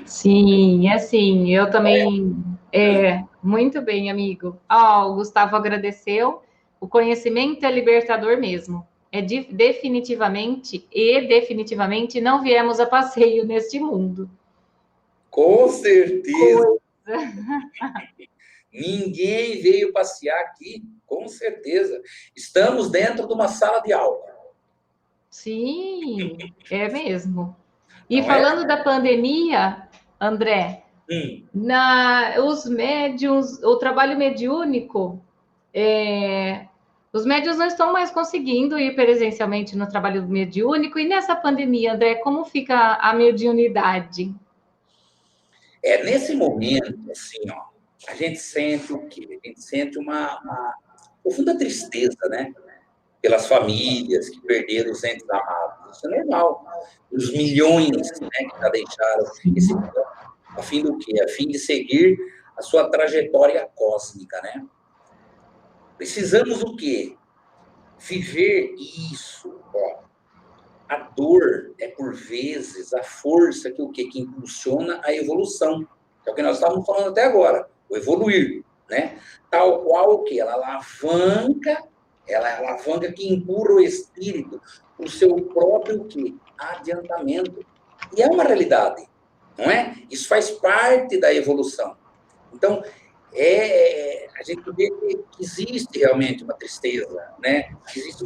Sim, assim, eu também. Muito bem, amigo. O Gustavo agradeceu. O conhecimento é libertador mesmo. Definitivamente não viemos a passeio neste mundo. Com certeza. Ninguém veio passear aqui, com certeza. Estamos dentro de uma sala de aula. Sim, é mesmo. E não falando da pandemia, André, os médiuns, o trabalho mediúnico, os médiuns não estão mais conseguindo ir presencialmente no trabalho mediúnico. E nessa pandemia, André, como fica a mediunidade? Nesse momento, assim, ó, a gente sente o quê? A gente sente uma profunda tristeza, né? Pelas famílias que perderam os entes amados. Isso é normal. Os milhões, né, que já deixaram esse plano, a fim do quê? A fim de seguir a sua trajetória cósmica, né? Precisamos o quê? Viver isso, ó. A dor é, por vezes, a força que impulsiona a evolução. É o que nós estávamos falando até agora, o evoluir, né? Tal qual o que? Ela alavanca que empurra o espírito para o seu próprio que? Adiantamento. E é uma realidade, não é? Isso faz parte da evolução. Então, a gente vê que existe realmente uma tristeza, né? Existe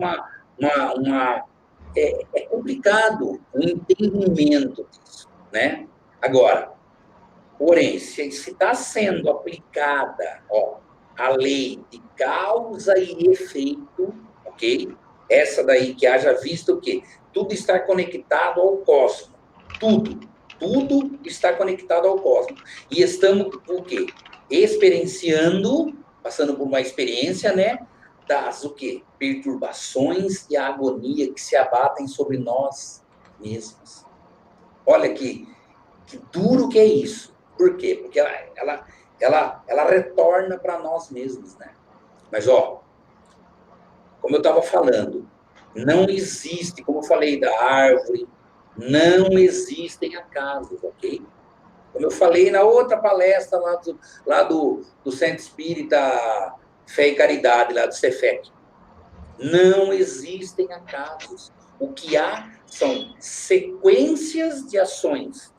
é complicado o entendimento disso, né? Agora, porém, se está sendo aplicada, a lei de causa e efeito, ok? Essa daí que haja visto o quê? Tudo está conectado ao cosmos. Tudo está conectado ao cosmos. E estamos, o quê? Experienciando, passando por uma experiência, né? das o quê? Perturbações e a agonia que se abatem sobre nós mesmos. Olha que duro que é isso. Por quê? Porque ela retorna para nós mesmos, né? Mas, ó, como eu estava falando, não existe, como eu falei da árvore, não existem acasos, ok? Como eu falei na outra palestra lá do Centro Espírita Fé e Caridade, lá do Cefec, não existem acasos. O que há são sequências de ações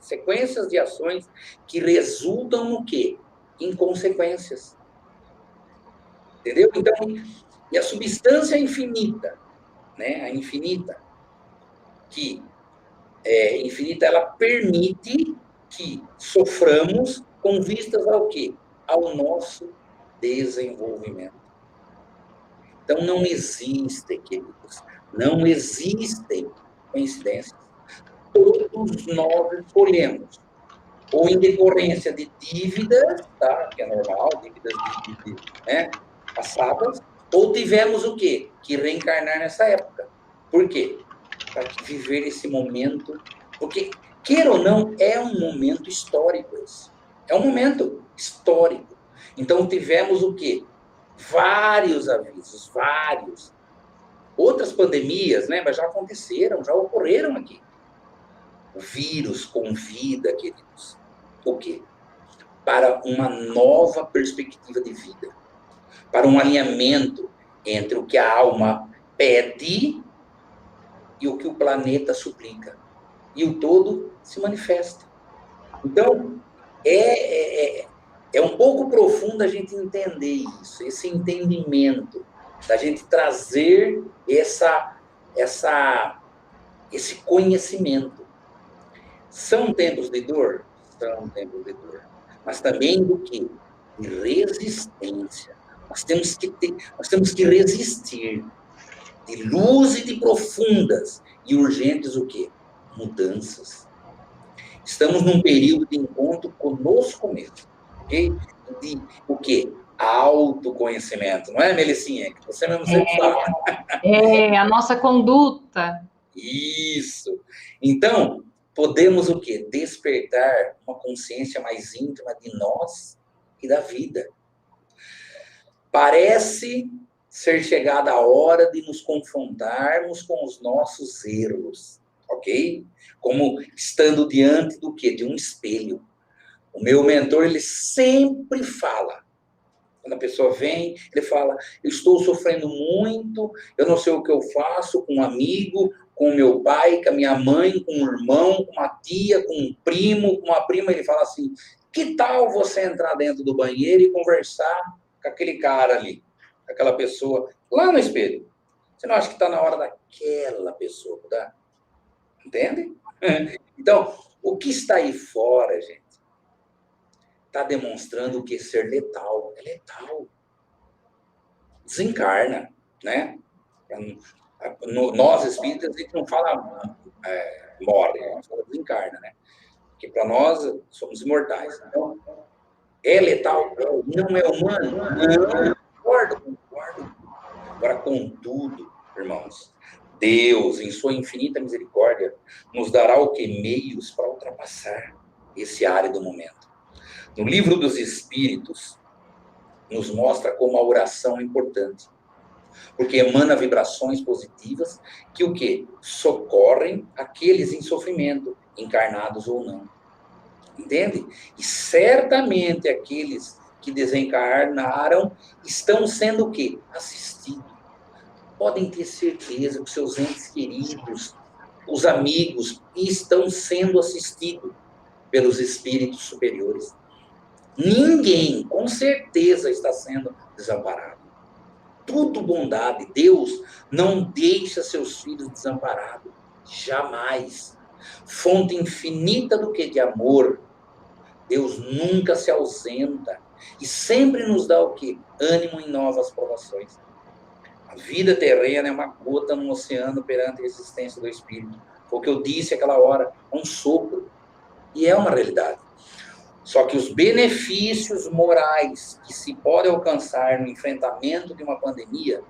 que resultam no quê? Em consequências. Entendeu? Então, e a substância infinita, né? A infinita, que é infinita, ela permite que soframos com vistas ao quê? Ao nosso desenvolvimento. Então, não existem, queridos, não existem coincidências. Todos nós escolhemos, ou em decorrência de dívidas, tá? Que é normal, dívidas né? Passadas, ou tivemos o quê? Que reencarnar nessa época. Por quê? Para viver esse momento, porque, queira ou não, é um momento histórico esse. É um momento histórico. Então, tivemos o quê? Vários avisos, vários. Outras pandemias, né, mas já aconteceram, já ocorreram aqui. O vírus convida, queridos, o quê? Para uma nova perspectiva de vida, para um alinhamento entre o que a alma pede e o que o planeta suplica. E o todo se manifesta. Então, é um pouco profundo a gente entender isso, esse entendimento, da gente trazer esse conhecimento. São tempos de dor? São tempos de dor. Mas também do quê? De resistência. Nós temos que resistir. De luz e de profundas e urgentes o quê? Mudanças. Estamos num período de encontro conosco mesmo, ok? De o quê? Autoconhecimento, não é, Melicinha? Que você mesmo sempre fala. A nossa conduta. Isso. Então, podemos o quê? Despertar uma consciência mais íntima de nós e da vida. Parece ser chegada a hora de nos confrontarmos com os nossos erros, ok? Como estando diante do quê? De um espelho. O meu mentor, ele sempre fala. Quando a pessoa vem, ele fala, eu estou sofrendo muito, eu não sei o que eu faço com um amigo, com o meu pai, com a minha mãe, com um irmão, com uma tia, com um primo, com uma prima. Ele fala assim, que tal você entrar dentro do banheiro e conversar com aquele cara ali, com aquela pessoa, lá no espelho? Você não acha que está na hora daquela pessoa mudar? Entende? Então, o que está aí fora, gente, está demonstrando o que ser letal. É letal. Desencarna, né? Nós, espíritas, a gente não fala morre, a gente fala desencarna, né? Porque para nós, somos imortais. Então, é letal? Não é humano? Não, concordo. Agora, contudo, irmãos, Deus, em sua infinita misericórdia, nos dará o que? Meios para ultrapassar esse árido momento. No Livro dos Espíritos, nos mostra como a oração é importante. Porque emana vibrações positivas que o quê? Socorrem aqueles em sofrimento, encarnados ou não. Entende? E certamente aqueles que desencarnaram estão sendo o quê? Assistidos. Podem ter certeza que seus entes queridos, os amigos, estão sendo assistidos pelos espíritos superiores. Ninguém, com certeza, está sendo desamparado. Tudo bondade. Deus não deixa seus filhos desamparados. Jamais. Fonte infinita do que? De amor. Deus nunca se ausenta. E sempre nos dá o quê? Ânimo em novas provações. A vida terrena é uma gota no oceano perante a existência do Espírito. Foi o que eu disse aquela hora. É um sopro. E é uma realidade. Só que os benefícios morais que se pode alcançar no enfrentamento de uma pandemia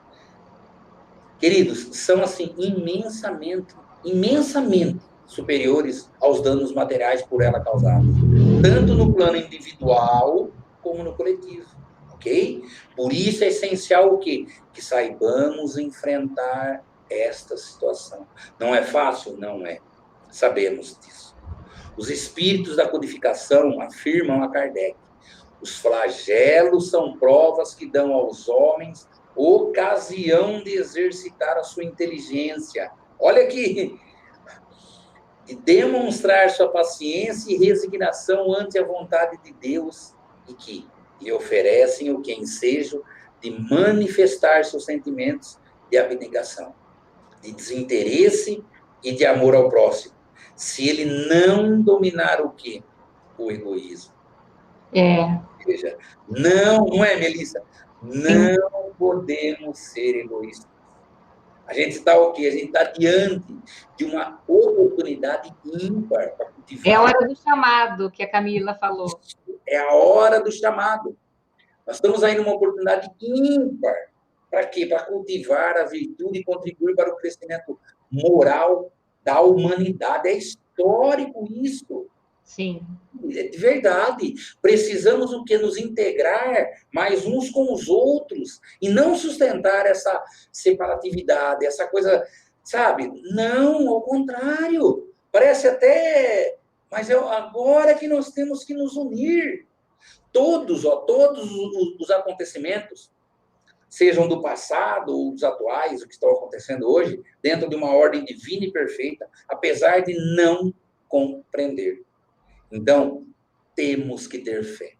Queridos, são assim imensamente superiores aos danos materiais por ela causados, tanto no plano individual como no coletivo, ok? Por isso é essencial o quê? Que saibamos enfrentar esta situação. Não é fácil? Não é. Sabemos disso. Os espíritos da codificação afirmam a Kardec: os flagelos são provas que dão aos homens ocasião de exercitar a sua inteligência. Olha aqui, de demonstrar sua paciência e resignação ante a vontade de Deus e que lhe oferecem o que ensejo de manifestar seus sentimentos de abnegação, de desinteresse e de amor ao próximo, se ele não dominar o quê? O egoísmo. Veja, não é, Melissa? Não podemos ser egoístas. A gente está o quê? A gente está diante de uma oportunidade ímpar para cultivar. É a hora do chamado, que a Camila falou. É a hora do chamado. Nós estamos aí numa oportunidade ímpar. Para quê? Para cultivar a virtude e contribuir para o crescimento moral da humanidade. É histórico isso. Sim. É de verdade. Precisamos o quê? Nos integrar mais uns com os outros e não sustentar essa separatividade, essa coisa, sabe? Não, ao contrário. Parece até... Mas é agora que nós temos que nos unir. Todos os acontecimentos, sejam do passado ou dos atuais, o que estão acontecendo hoje, dentro de uma ordem divina e perfeita, apesar de não compreender. Então, temos que ter fé.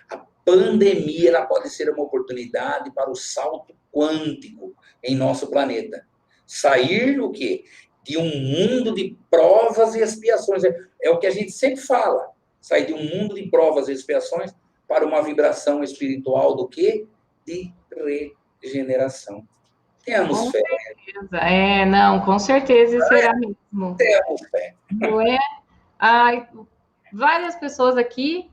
A pandemia ela pode ser uma oportunidade para o salto quântico em nosso planeta. Sair o quê? De um mundo de provas e expiações. É o que a gente sempre fala. Sair de um mundo de provas e expiações para uma vibração espiritual do quê? De regeneração. Temos fé. Certeza. Não, com certeza será mesmo. Temos fé. Não é? Ai, várias pessoas aqui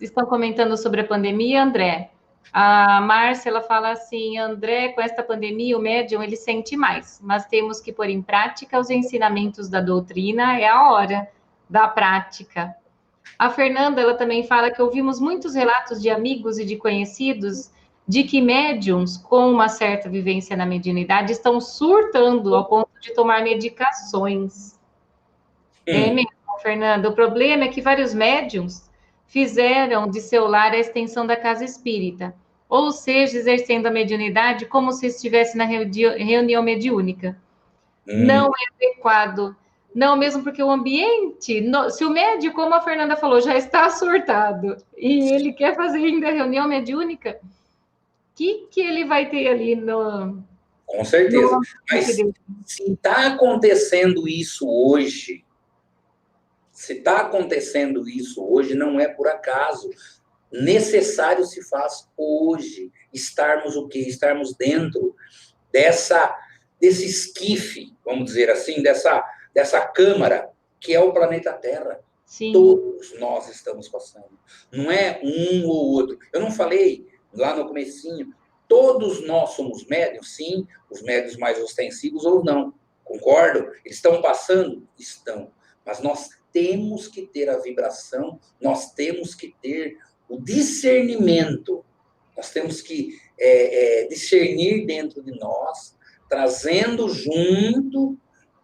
estão comentando sobre a pandemia, André. A Márcia, ela fala assim, André, com esta pandemia, o médium, ele sente mais, mas temos que pôr em prática os ensinamentos da doutrina, é a hora da prática. A Fernanda, ela também fala que ouvimos muitos relatos de amigos e de conhecidos de que médiums com uma certa vivência na mediunidade estão surtando ao ponto de tomar medicações. É mesmo, Fernanda. O problema é que vários médiums fizeram de seu lar a extensão da casa espírita, ou seja, exercendo a mediunidade como se estivesse na reunião mediúnica. Não é adequado. Não, mesmo porque o ambiente, se o médium, como a Fernanda falou, já está surtado e ele quer fazer ainda reunião mediúnica, o que ele vai ter ali no... Com certeza. Mas se está acontecendo isso hoje, não é por acaso. Necessário se faz hoje estarmos o quê? Estarmos dentro desse esquife, vamos dizer assim, dessa câmara, que é o planeta Terra. Sim. Todos nós estamos passando. Não é um ou outro. Eu não falei lá no comecinho, todos nós somos médiuns, sim, os médiuns mais ostensivos ou não. Concordo? Eles estão passando? Estão. Mas nós temos que ter a vibração, nós temos que ter o discernimento, nós temos que discernir dentro de nós, trazendo junto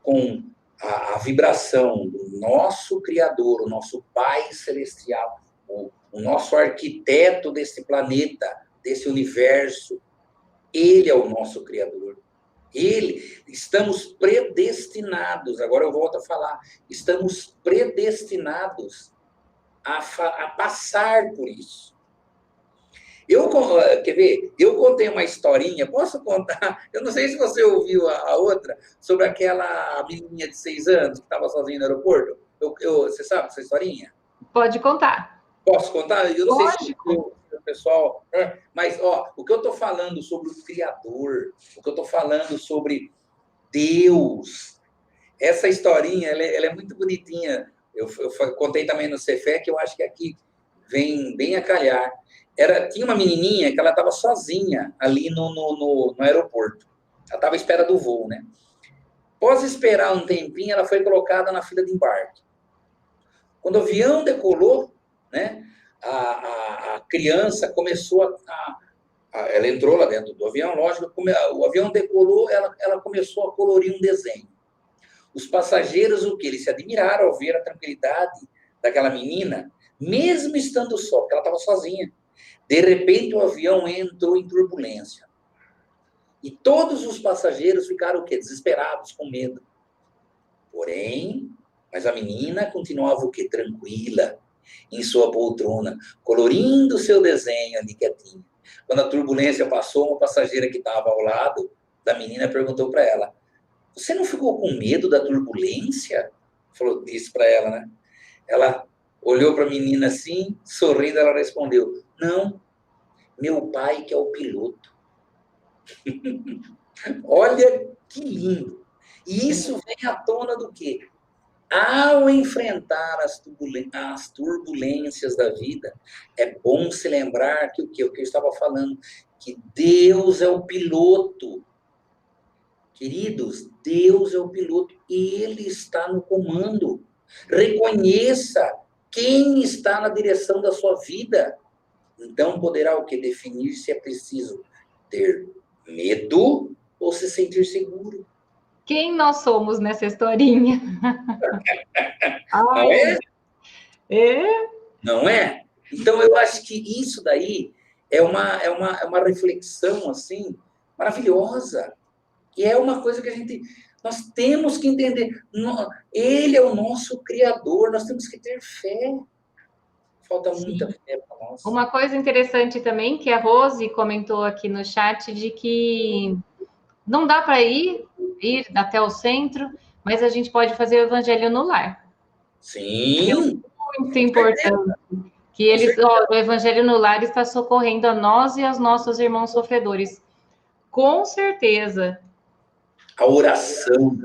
com a vibração do nosso Criador, o nosso Pai Celestial, o nosso arquiteto desse planeta, desse universo. Ele é o nosso Criador. Estamos predestinados, agora eu volto a falar, estamos predestinados a passar por isso. Quer ver? Eu contei uma historinha, posso contar? Eu não sei se você ouviu a outra, sobre aquela menininha de 6 anos que estava sozinha no aeroporto. Você sabe essa historinha? Pode contar. Posso contar? Eu não Lógico. sei se o pessoal... Mas, o que eu estou falando sobre o Criador, o que eu estou falando sobre Deus, essa historinha, ela é muito bonitinha. Eu contei também no Cefé, que eu acho que aqui vem bem a calhar. Tinha uma menininha que ela estava sozinha ali no aeroporto. Ela estava à espera do voo, né? Após esperar um tempinho, ela foi colocada na fila de embarque. Quando o avião decolou, né, a criança começou ela entrou lá dentro do avião, lógico, o avião decolou, ela começou a colorir um desenho. Os passageiros, o que? Eles se admiraram ao ver a tranquilidade daquela menina, mesmo estando só, porque ela estava sozinha. De repente, o avião entrou em turbulência. E todos os passageiros ficaram o quê? Desesperados, com medo. Porém, mas a menina continuava o quê? Tranquila, em sua poltrona, colorindo seu desenho ali quietinha. Quando a turbulência passou, uma passageira que estava ao lado da menina perguntou para ela: você não ficou com medo da turbulência? Disse para ela, né? Ela olhou para a menina assim, sorrindo, ela respondeu: não, meu pai que é o piloto. Olha que lindo. E isso vem à tona do quê? Ao enfrentar as turbulências da vida, é bom se lembrar que o que eu estava falando, que Deus é o piloto. Queridos, Deus é o piloto, Ele está no comando. Reconheça quem está na direção da sua vida. Então poderá o que? Definir se é preciso ter medo ou se sentir seguro. Quem nós somos nessa historinha? Não é? É? Não é? Então eu acho que isso daí é uma reflexão assim maravilhosa. E é uma coisa que nós temos que entender. Ele é o nosso Criador, nós temos que ter fé. Falta muita fé para nós. Uma coisa interessante também, que a Rose comentou aqui no chat, de que não dá para ir até o centro, mas a gente pode fazer o evangelho no lar. Sim. É muito importante. Que o evangelho no lar está socorrendo a nós e aos nossos irmãos sofredores. Com certeza. A oração.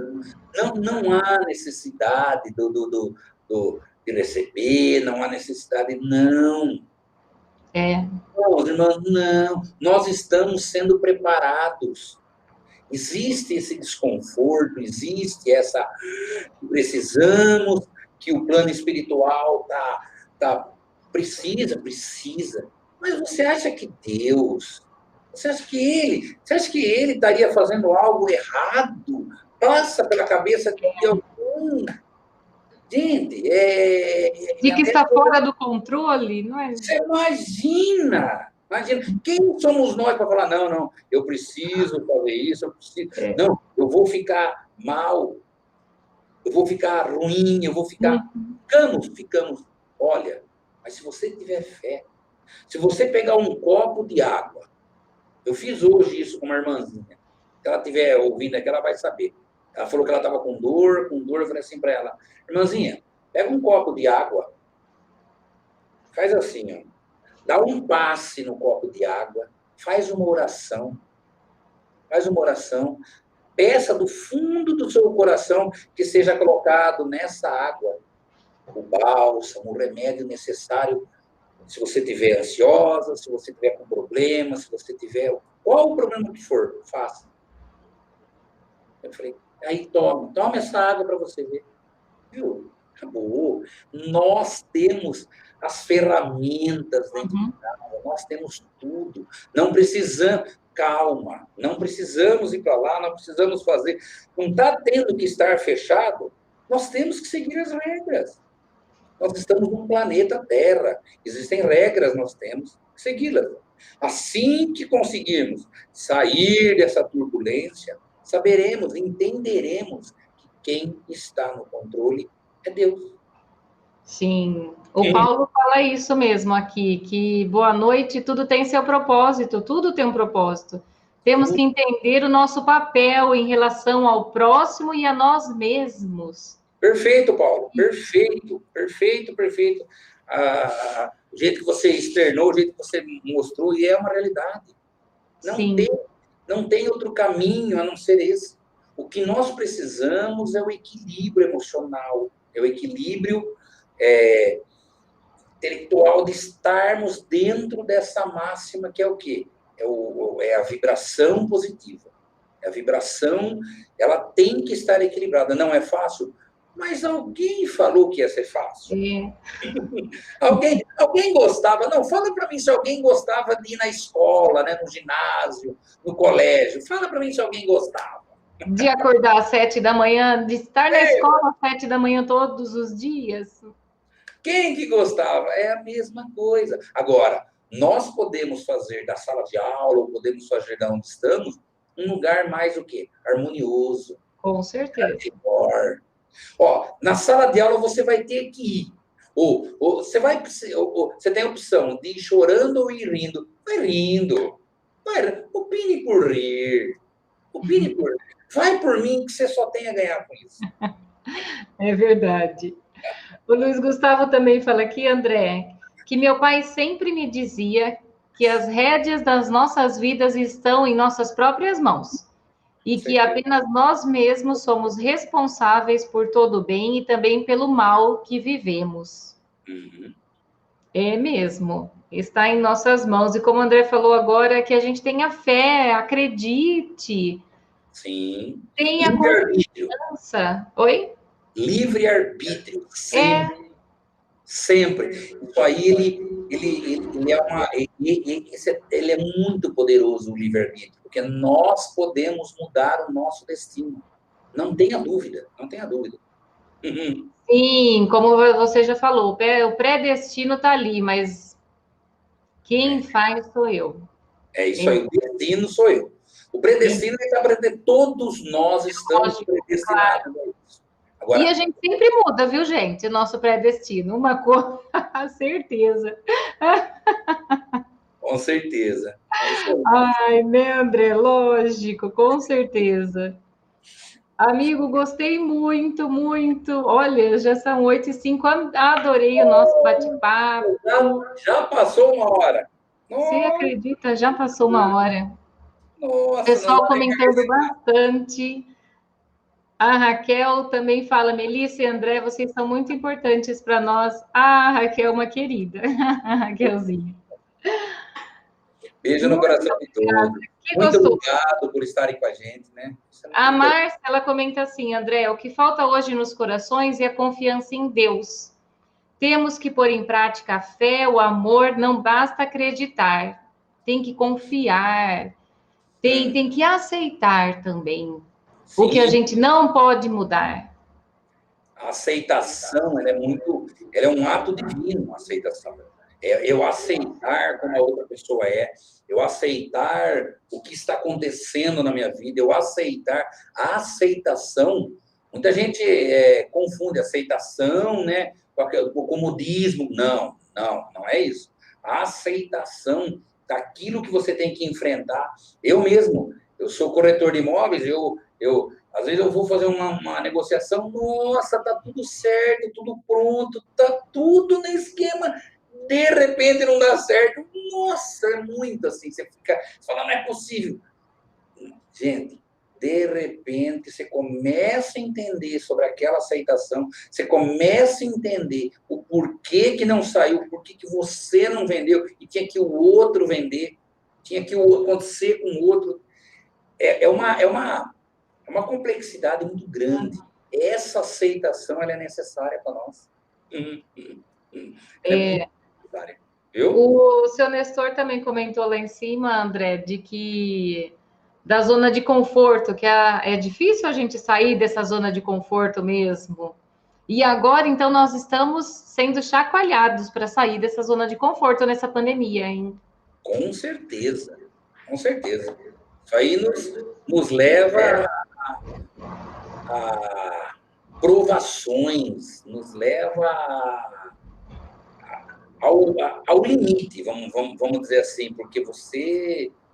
Não há necessidade de receber, não há necessidade, não. Não, irmãos, não. Nós estamos sendo preparados. Existe esse desconforto, existe essa... Precisamos que o plano espiritual precisa. Mas você acha que Deus... Você acha que ele estaria fazendo algo errado? Passa pela cabeça de algum... Gente, De que está fora do controle, não é? Você imagina, quem somos nós para falar, não, eu preciso fazer isso, eu preciso... Não, eu vou ficar mal, eu vou ficar ruim, eu vou ficar... Ficamos. Olha, mas se você tiver fé, se você pegar um copo de água, eu fiz hoje isso com uma irmãzinha, se ela estiver ouvindo aqui, ela vai saber. Ela falou que ela estava com dor, eu falei assim para ela: irmãzinha, pega um copo de água, faz assim, ó, dá um passe no copo de água, faz uma oração, peça do fundo do seu coração que seja colocado nessa água o bálsamo, o remédio necessário. Se você estiver ansiosa, se você estiver com problema, se você tiver... Qual o problema que for, faça. Eu falei, aí tome essa água para você ver. Viu? Acabou. Nós temos as ferramentas dentro de casa, nós temos tudo. Não precisamos... Calma, não precisamos ir para lá, não precisamos fazer... Não está tendo que estar fechado, nós temos que seguir as regras. Nós estamos num planeta Terra. Existem regras, nós temos que segui-las. Assim que conseguirmos sair dessa turbulência, saberemos, entenderemos que quem está no controle é Deus. Sim. O Paulo fala isso mesmo aqui, que boa noite, tudo tem seu propósito, tudo tem um propósito. Temos que entender o nosso papel em relação ao próximo e a nós mesmos. Perfeito, Paulo. Perfeito. O jeito que você externou, o jeito que você mostrou, e é uma realidade. Não tem outro caminho a não ser esse. O que nós precisamos é o equilíbrio emocional, é o equilíbrio intelectual de estarmos dentro dessa máxima que é o quê? É a vibração positiva. A vibração, ela tem que estar equilibrada. Não é fácil, mas alguém falou que ia ser fácil. Alguém gostava? Não, fala para mim se alguém gostava de ir na escola, né, no ginásio, no colégio. Fala para mim se alguém gostava. De acordar às 7 da manhã, de estar na escola às 7 da manhã todos os dias. Quem que gostava? É a mesma coisa. Agora, nós podemos fazer da sala de aula, ou podemos fazer da onde estamos, um lugar mais o quê? Harmonioso. Com certeza. Melhor. Ó, na sala de aula você vai ter que ir. Ou você tem a opção de ir chorando ou ir rindo. Vai rindo. Opine por rir. Opine por rir. Vai por mim que você só tem a ganhar com isso. É verdade. O Luiz Gustavo também fala aqui, André, que meu pai sempre me dizia que as rédeas das nossas vidas estão em nossas próprias mãos e que apenas nós mesmos somos responsáveis por todo o bem e também pelo mal que vivemos. Uhum. É mesmo, está em nossas mãos. E como o André falou agora, que a gente tenha fé, acredite. Sim. Tenha confiança. Oi? Livre-arbítrio, sempre. Sempre. Isso aí, ele é muito poderoso, o livre-arbítrio, porque nós podemos mudar o nosso destino. Não tenha dúvida, não tenha dúvida. Uhum. Sim, como você já falou, o predestino está ali, mas quem faz sou eu. É isso aí, o destino sou eu. O predestino está para todos nós estamos predestinados a isso. Agora, e a gente sempre muda, viu, gente? O nosso predestino. Uma coisa, certeza. Com certeza. Ai, né, André? Lógico, com certeza. Amigo, gostei muito, muito. Olha, já são 8h05. Adorei o nosso bate-papo. Já passou uma hora. Você acredita? Já passou uma hora. Nossa, o pessoal comentando bastante. A Raquel também fala, Melissa e André, vocês são muito importantes para nós. A Raquel é uma querida. A Raquelzinha. Beijo no coração de todos. Muito obrigado por estarem com a gente, né? A Márcia, ela comenta assim, André, o que falta hoje nos corações é a confiança em Deus. Temos que pôr em prática a fé, o amor, não basta acreditar. Tem que confiar. Tem que aceitar também. Sim. O que a gente não pode mudar. A aceitação, ela é um ato divino, a aceitação. Eu aceitar como a outra pessoa é, eu aceitar o que está acontecendo na minha vida, eu aceitar a aceitação. Muita gente confunde aceitação, né, com o comodismo. Não é isso. A aceitação daquilo que você tem que enfrentar. Eu mesmo, eu sou corretor de imóveis, às vezes eu vou fazer uma negociação, nossa, tá tudo certo, tudo pronto, tá tudo no esquema, de repente não dá certo. Nossa, é muito assim, você fala, não é possível. Gente, de repente você começa a entender sobre aquela aceitação, você começa a entender o porquê que não saiu, porquê que você não vendeu e tinha que o outro vender, tinha que acontecer com o outro. É uma complexidade muito grande. Essa aceitação ela é necessária para nós. O seu Nestor também comentou lá em cima, André, de que da zona de conforto, que é difícil a gente sair dessa zona de conforto mesmo. E agora, então, nós estamos sendo chacoalhados para sair dessa zona de conforto nessa pandemia, hein? Com certeza, com certeza. Isso aí nos leva a provações, nos leva ao limite, vamos dizer assim, porque a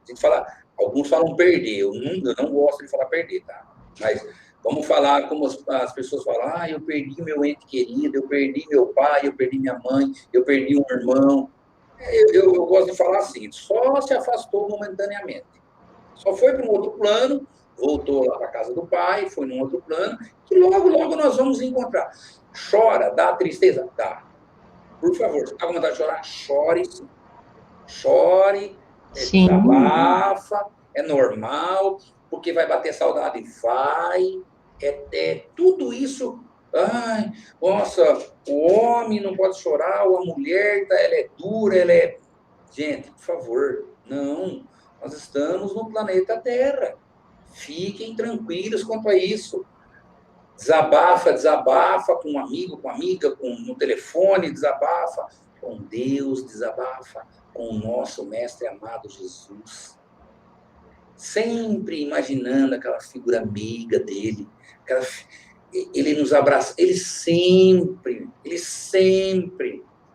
gente fala, alguns falam perder, eu não gosto de falar perder, tá? Mas vamos falar como as pessoas falam, eu perdi meu ente querido, eu perdi meu pai, eu perdi minha mãe, eu perdi um irmão. Eu gosto de falar assim, só se afastou momentaneamente. Só foi para um outro plano, voltou lá para a casa do pai, foi num outro plano, que logo, logo nós vamos encontrar. Chora, dá tristeza? Dá. Por favor, se está com vontade de chorar, chore sim. Chore, desabafa, é normal, porque vai bater saudade. Vai, tudo isso. Ai, nossa, o homem não pode chorar, ou a mulher, ela é dura, ela é... Gente, por favor, não. Nós estamos no planeta Terra. Fiquem tranquilos quanto a isso. Desabafa com um amigo, com amiga, no telefone, desabafa. Com Deus, desabafa. Com o nosso mestre amado Jesus. Sempre imaginando aquela figura amiga dele. Ele nos abraça. Ele sempre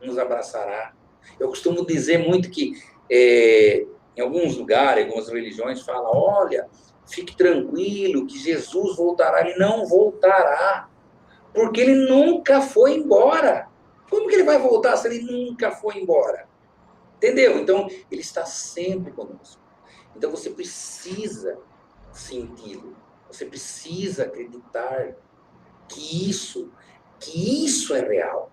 nos abraçará. Eu costumo dizer muito que em alguns lugares, algumas religiões falam, olha, fique tranquilo que Jesus voltará. Ele não voltará, porque ele nunca foi embora. Como que ele vai voltar se ele nunca foi embora? Entendeu? Então, ele está sempre conosco. Então, você precisa senti-lo. Você precisa acreditar que isso é real.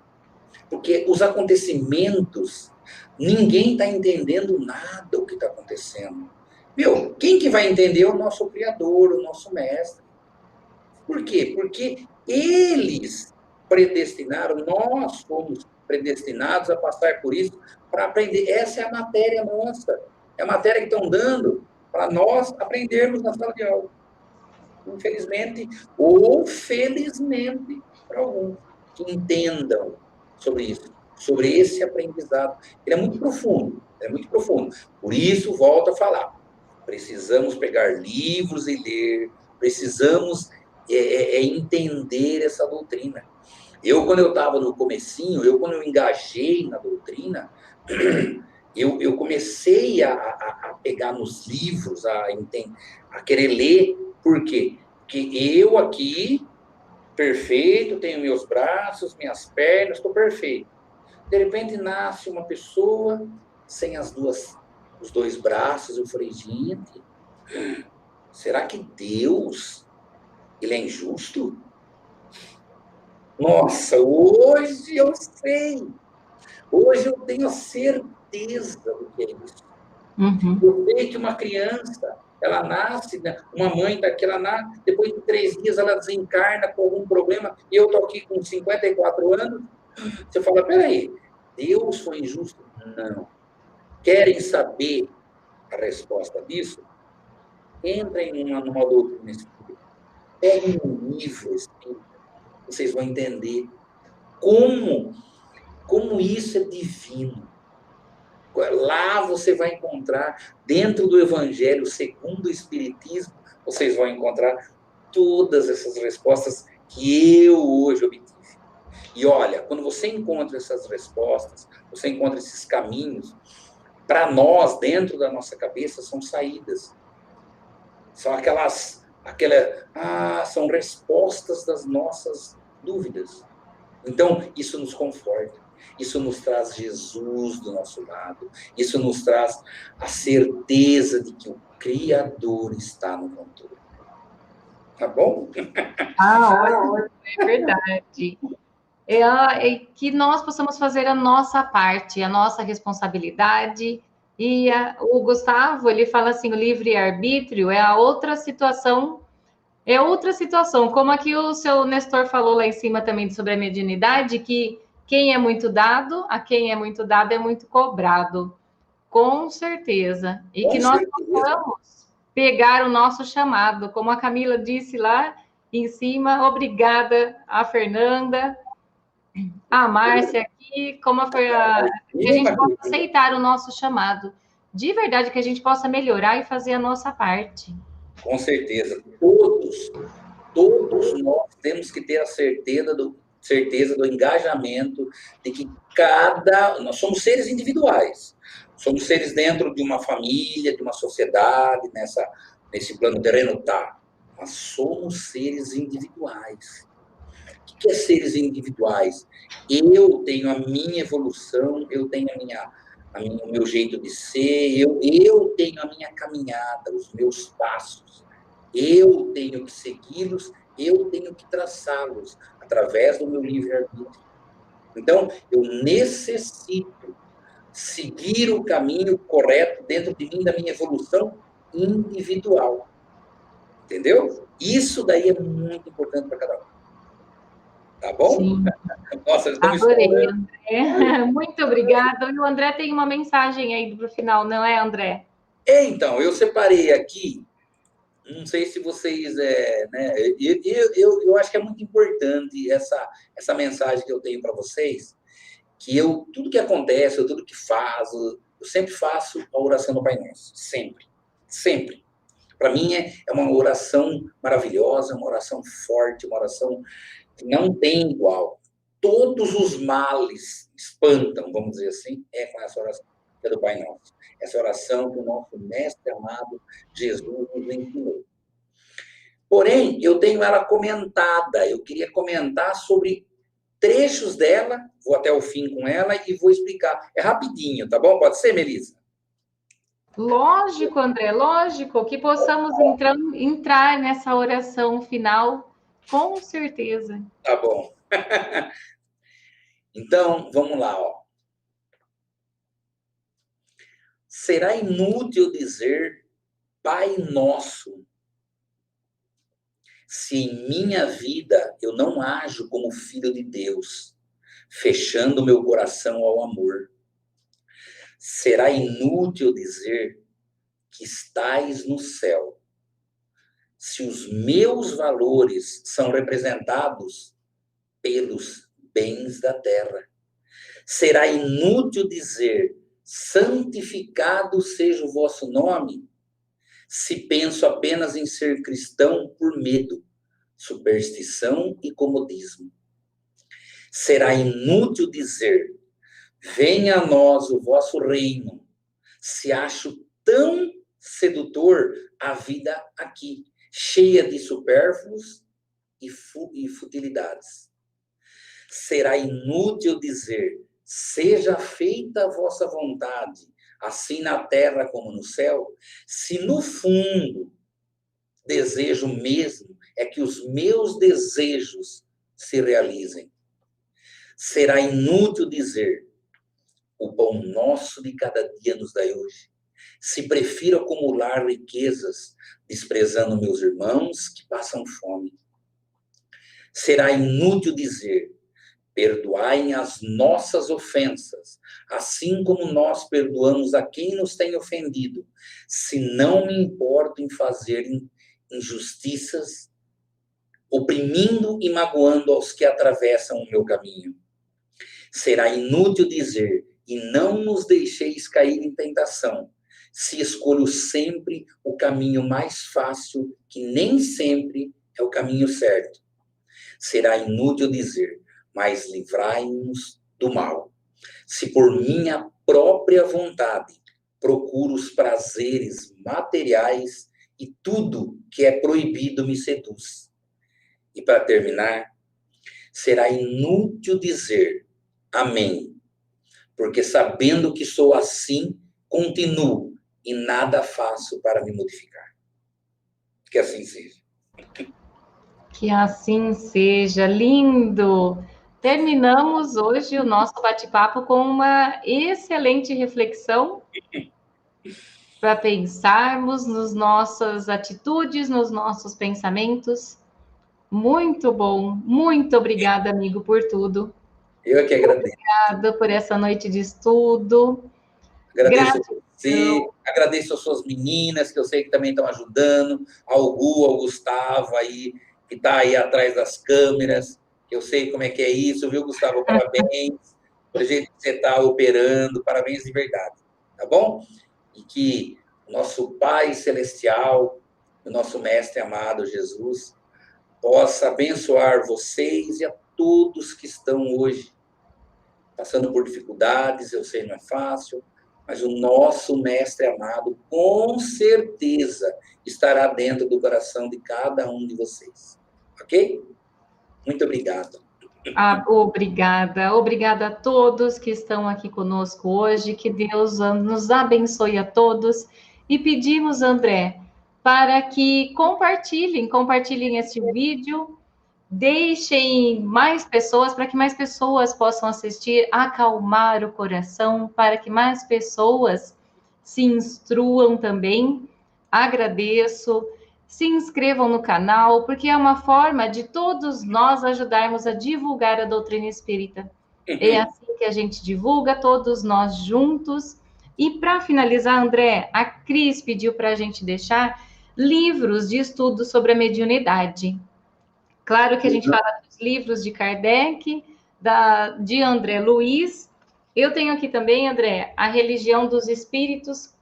Porque os acontecimentos, ninguém está entendendo nada o que está acontecendo. Viu? Quem que vai entender é o nosso Criador, o nosso Mestre. Por quê? Porque eles predestinaram, nós fomos predestinados a passar por isso para aprender. Essa é a matéria nossa. É a matéria que estão dando para nós aprendermos na sala de aula. Infelizmente, ou felizmente, para alguns que entendam sobre isso, sobre esse aprendizado. Ele é muito profundo, Por isso, volto a falar, precisamos pegar livros e ler, precisamos entender essa doutrina. Quando eu estava no comecinho, quando eu engajei na doutrina, eu comecei a pegar nos livros, a querer ler. Por quê? Porque eu aqui, perfeito, tenho meus braços, minhas pernas, estou perfeito. De repente nasce uma pessoa sem os dois braços. Eu falei, gente, será que Deus, ele é injusto? Nossa, hoje eu sei. Hoje eu tenho certeza do que é isso. Uhum. Eu sei que uma criança, ela nasce, né? Uma mãe daquela nasce, depois de 3 dias ela desencarna com algum problema, e eu estou aqui com 54 anos. Você fala, peraí, Deus foi injusto? Não. Querem saber a resposta disso? Entrem numa doutrina espírita. Peguem um livro espírita. Vocês vão entender como isso é divino. Lá você vai encontrar, dentro do Evangelho segundo o Espiritismo, vocês vão encontrar todas essas respostas que eu hoje obtive. E olha, quando você encontra essas respostas, você encontra esses caminhos, para nós, dentro da nossa cabeça, são saídas. São são respostas das nossas dúvidas. Então, isso nos conforta. Isso nos traz Jesus do nosso lado. Isso nos traz a certeza de que o Criador está no controle. Tá bom? Olha, é verdade. É que nós possamos fazer a nossa parte, a nossa responsabilidade. E o Gustavo, ele fala assim, o livre-arbítrio é outra situação, como aqui o seu Nestor falou lá em cima também sobre a mediunidade, que quem é muito dado, a quem é muito dado é muito cobrado, com certeza. E que nós possamos pegar o nosso chamado, como a Camila disse lá em cima, obrigada a Fernanda, a Márcia aqui, como foi que a gente possa aceitar o nosso chamado. De verdade, que a gente possa melhorar e fazer a nossa parte. Com certeza. Todos nós temos que ter a certeza do engajamento, de que nós somos seres individuais. Somos seres dentro de uma família, de uma sociedade, nesse plano terreno, tá. Mas somos seres individuais. O que é seres individuais? Eu tenho a minha evolução, eu tenho o meu jeito de ser, eu tenho a minha caminhada, os meus passos. Eu tenho que segui-los, eu tenho que traçá-los através do meu livre-arbítrio. Então, eu necessito seguir o caminho correto dentro de mim, da minha evolução individual. Entendeu? Isso daí é muito importante para cada um. Tá bom? Sim. Nossa, estamos Adorei, estourando. André. Muito obrigada. E o André tem uma mensagem aí para o final, não é, André? Então, eu separei aqui, não sei se vocês, né, eu acho que é muito importante essa mensagem que eu tenho para vocês, que tudo que acontece, tudo que faço, eu sempre faço a oração do Pai Nosso, sempre, sempre. Para mim é uma oração maravilhosa, uma oração forte, uma oração que não tem igual. Todos os males espantam, vamos dizer assim, com essa oração que é do Pai Nosso. Essa oração que o nosso mestre amado Jesus nos ensinou. Porém, eu tenho ela comentada, eu queria comentar sobre trechos dela, vou até o fim com ela e vou explicar. É rapidinho, tá bom? Pode ser, Melissa? Lógico, André, lógico, que possamos entrar nessa oração final, com certeza. Tá bom. Então, vamos lá, ó. Será inútil dizer Pai Nosso se em minha vida eu não ajo como filho de Deus, fechando meu coração ao amor. Será inútil dizer que estais no céu, se os meus valores são representados pelos bens da terra. Será inútil dizer, santificado seja o vosso nome, se penso apenas em ser cristão por medo, superstição e comodismo. Será inútil dizer, venha a nós o vosso reino, se acho tão sedutor a vida aqui, cheia de supérfluos e futilidades. Será inútil dizer, seja feita a vossa vontade, assim na terra como no céu, se no fundo desejo mesmo é que os meus desejos se realizem. Será inútil dizer, o pão nosso de cada dia nos dai hoje, se prefiro acumular riquezas, desprezando meus irmãos que passam fome. Será inútil dizer, perdoai as nossas ofensas, assim como nós perdoamos a quem nos tem ofendido, se não me importo em fazer injustiças, oprimindo e magoando aos que atravessam o meu caminho. Será inútil dizer, e não nos deixeis cair em tentação, se escolho sempre o caminho mais fácil, que nem sempre é o caminho certo. Será inútil dizer, mas livrai-nos do mal. Se por minha própria vontade procuro os prazeres materiais e tudo que é proibido me seduz. E para terminar, será inútil dizer amém, porque sabendo que sou assim, continuo e nada faço para me modificar. Que assim seja. Que assim seja, lindo! Terminamos hoje o nosso bate-papo com uma excelente reflexão para pensarmos nas nossas atitudes, nos nossos pensamentos. Muito bom, muito obrigada, amigo, por tudo. Eu é que agradeço. Obrigada por essa noite de estudo. Agradeço a você, Gratidão. agradeço as suas meninas, que eu sei que também estão ajudando, ao Gu, ao Gustavo aí, que está aí atrás das câmeras, que eu sei como é que é isso, viu, Gustavo? Parabéns pelo jeito que você está operando, parabéns de verdade, tá bom? E que o nosso Pai Celestial, o nosso Mestre amado Jesus, possa abençoar vocês e a todos que estão hoje passando por dificuldades, eu sei não é fácil, mas o nosso Mestre amado, com certeza, estará dentro do coração de cada um de vocês. Ok? Muito obrigado. Obrigada. Obrigada a todos que estão aqui conosco hoje. Que Deus nos abençoe a todos. E pedimos, André, para que compartilhem este vídeo, deixem mais pessoas, para que mais pessoas possam assistir, acalmar o coração, para que mais pessoas se instruam também. Agradeço. se inscrevam no canal, porque é uma forma de todos nós ajudarmos a divulgar a doutrina espírita. É assim que a gente divulga, todos nós juntos. E para finalizar, André, a Cris pediu para a gente deixar livros de estudo sobre a mediunidade. Claro que a gente fala dos livros de Kardec, de André Luiz. Eu tenho aqui também, André, A Religião dos Espíritos,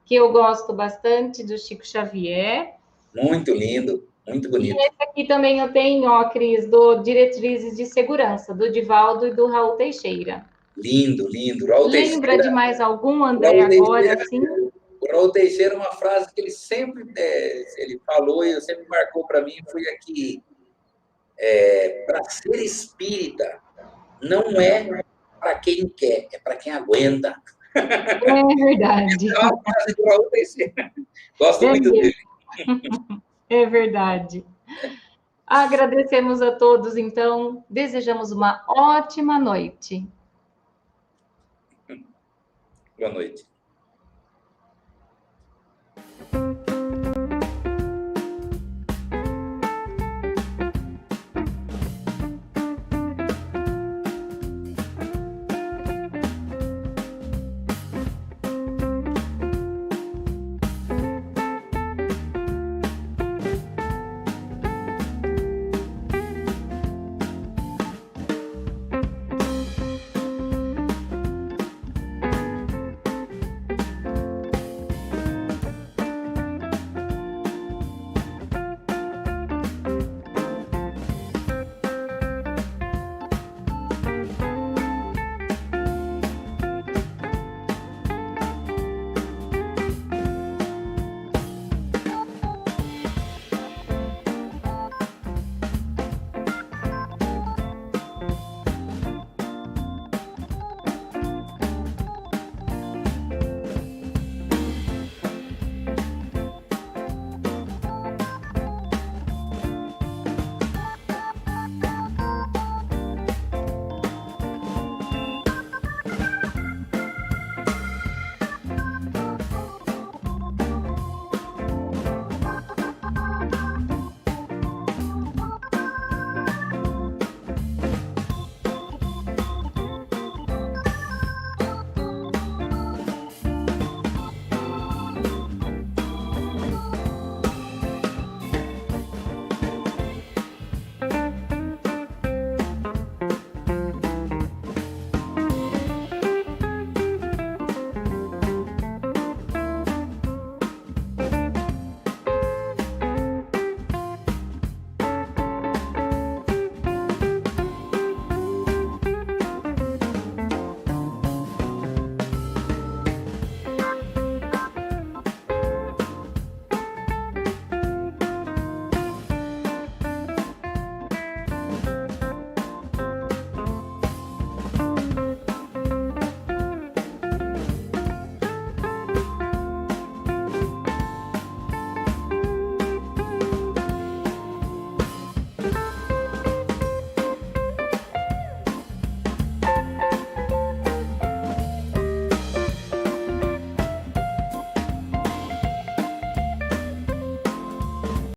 que eu gosto bastante, do Chico Xavier. Muito lindo, muito bonito. E esse aqui também eu tenho, ó, Cris, do Diretrizes de Segurança, do Divaldo e do Raul Teixeira. Lindo, lindo. Raul Lembra Teixeira, de mais algum, André, Raul agora, Teixeira, sim? o Raul Teixeira, uma frase que ele sempre ele falou e eu sempre marcou para mim, foi aqui, para ser espírita, não é para quem quer, é para quem aguenta. É verdade. É uma frase do Raul Teixeira. Gosto É muito mesmo. dele. É verdade. Agradecemos a todos, então. Desejamos uma ótima noite. Boa noite.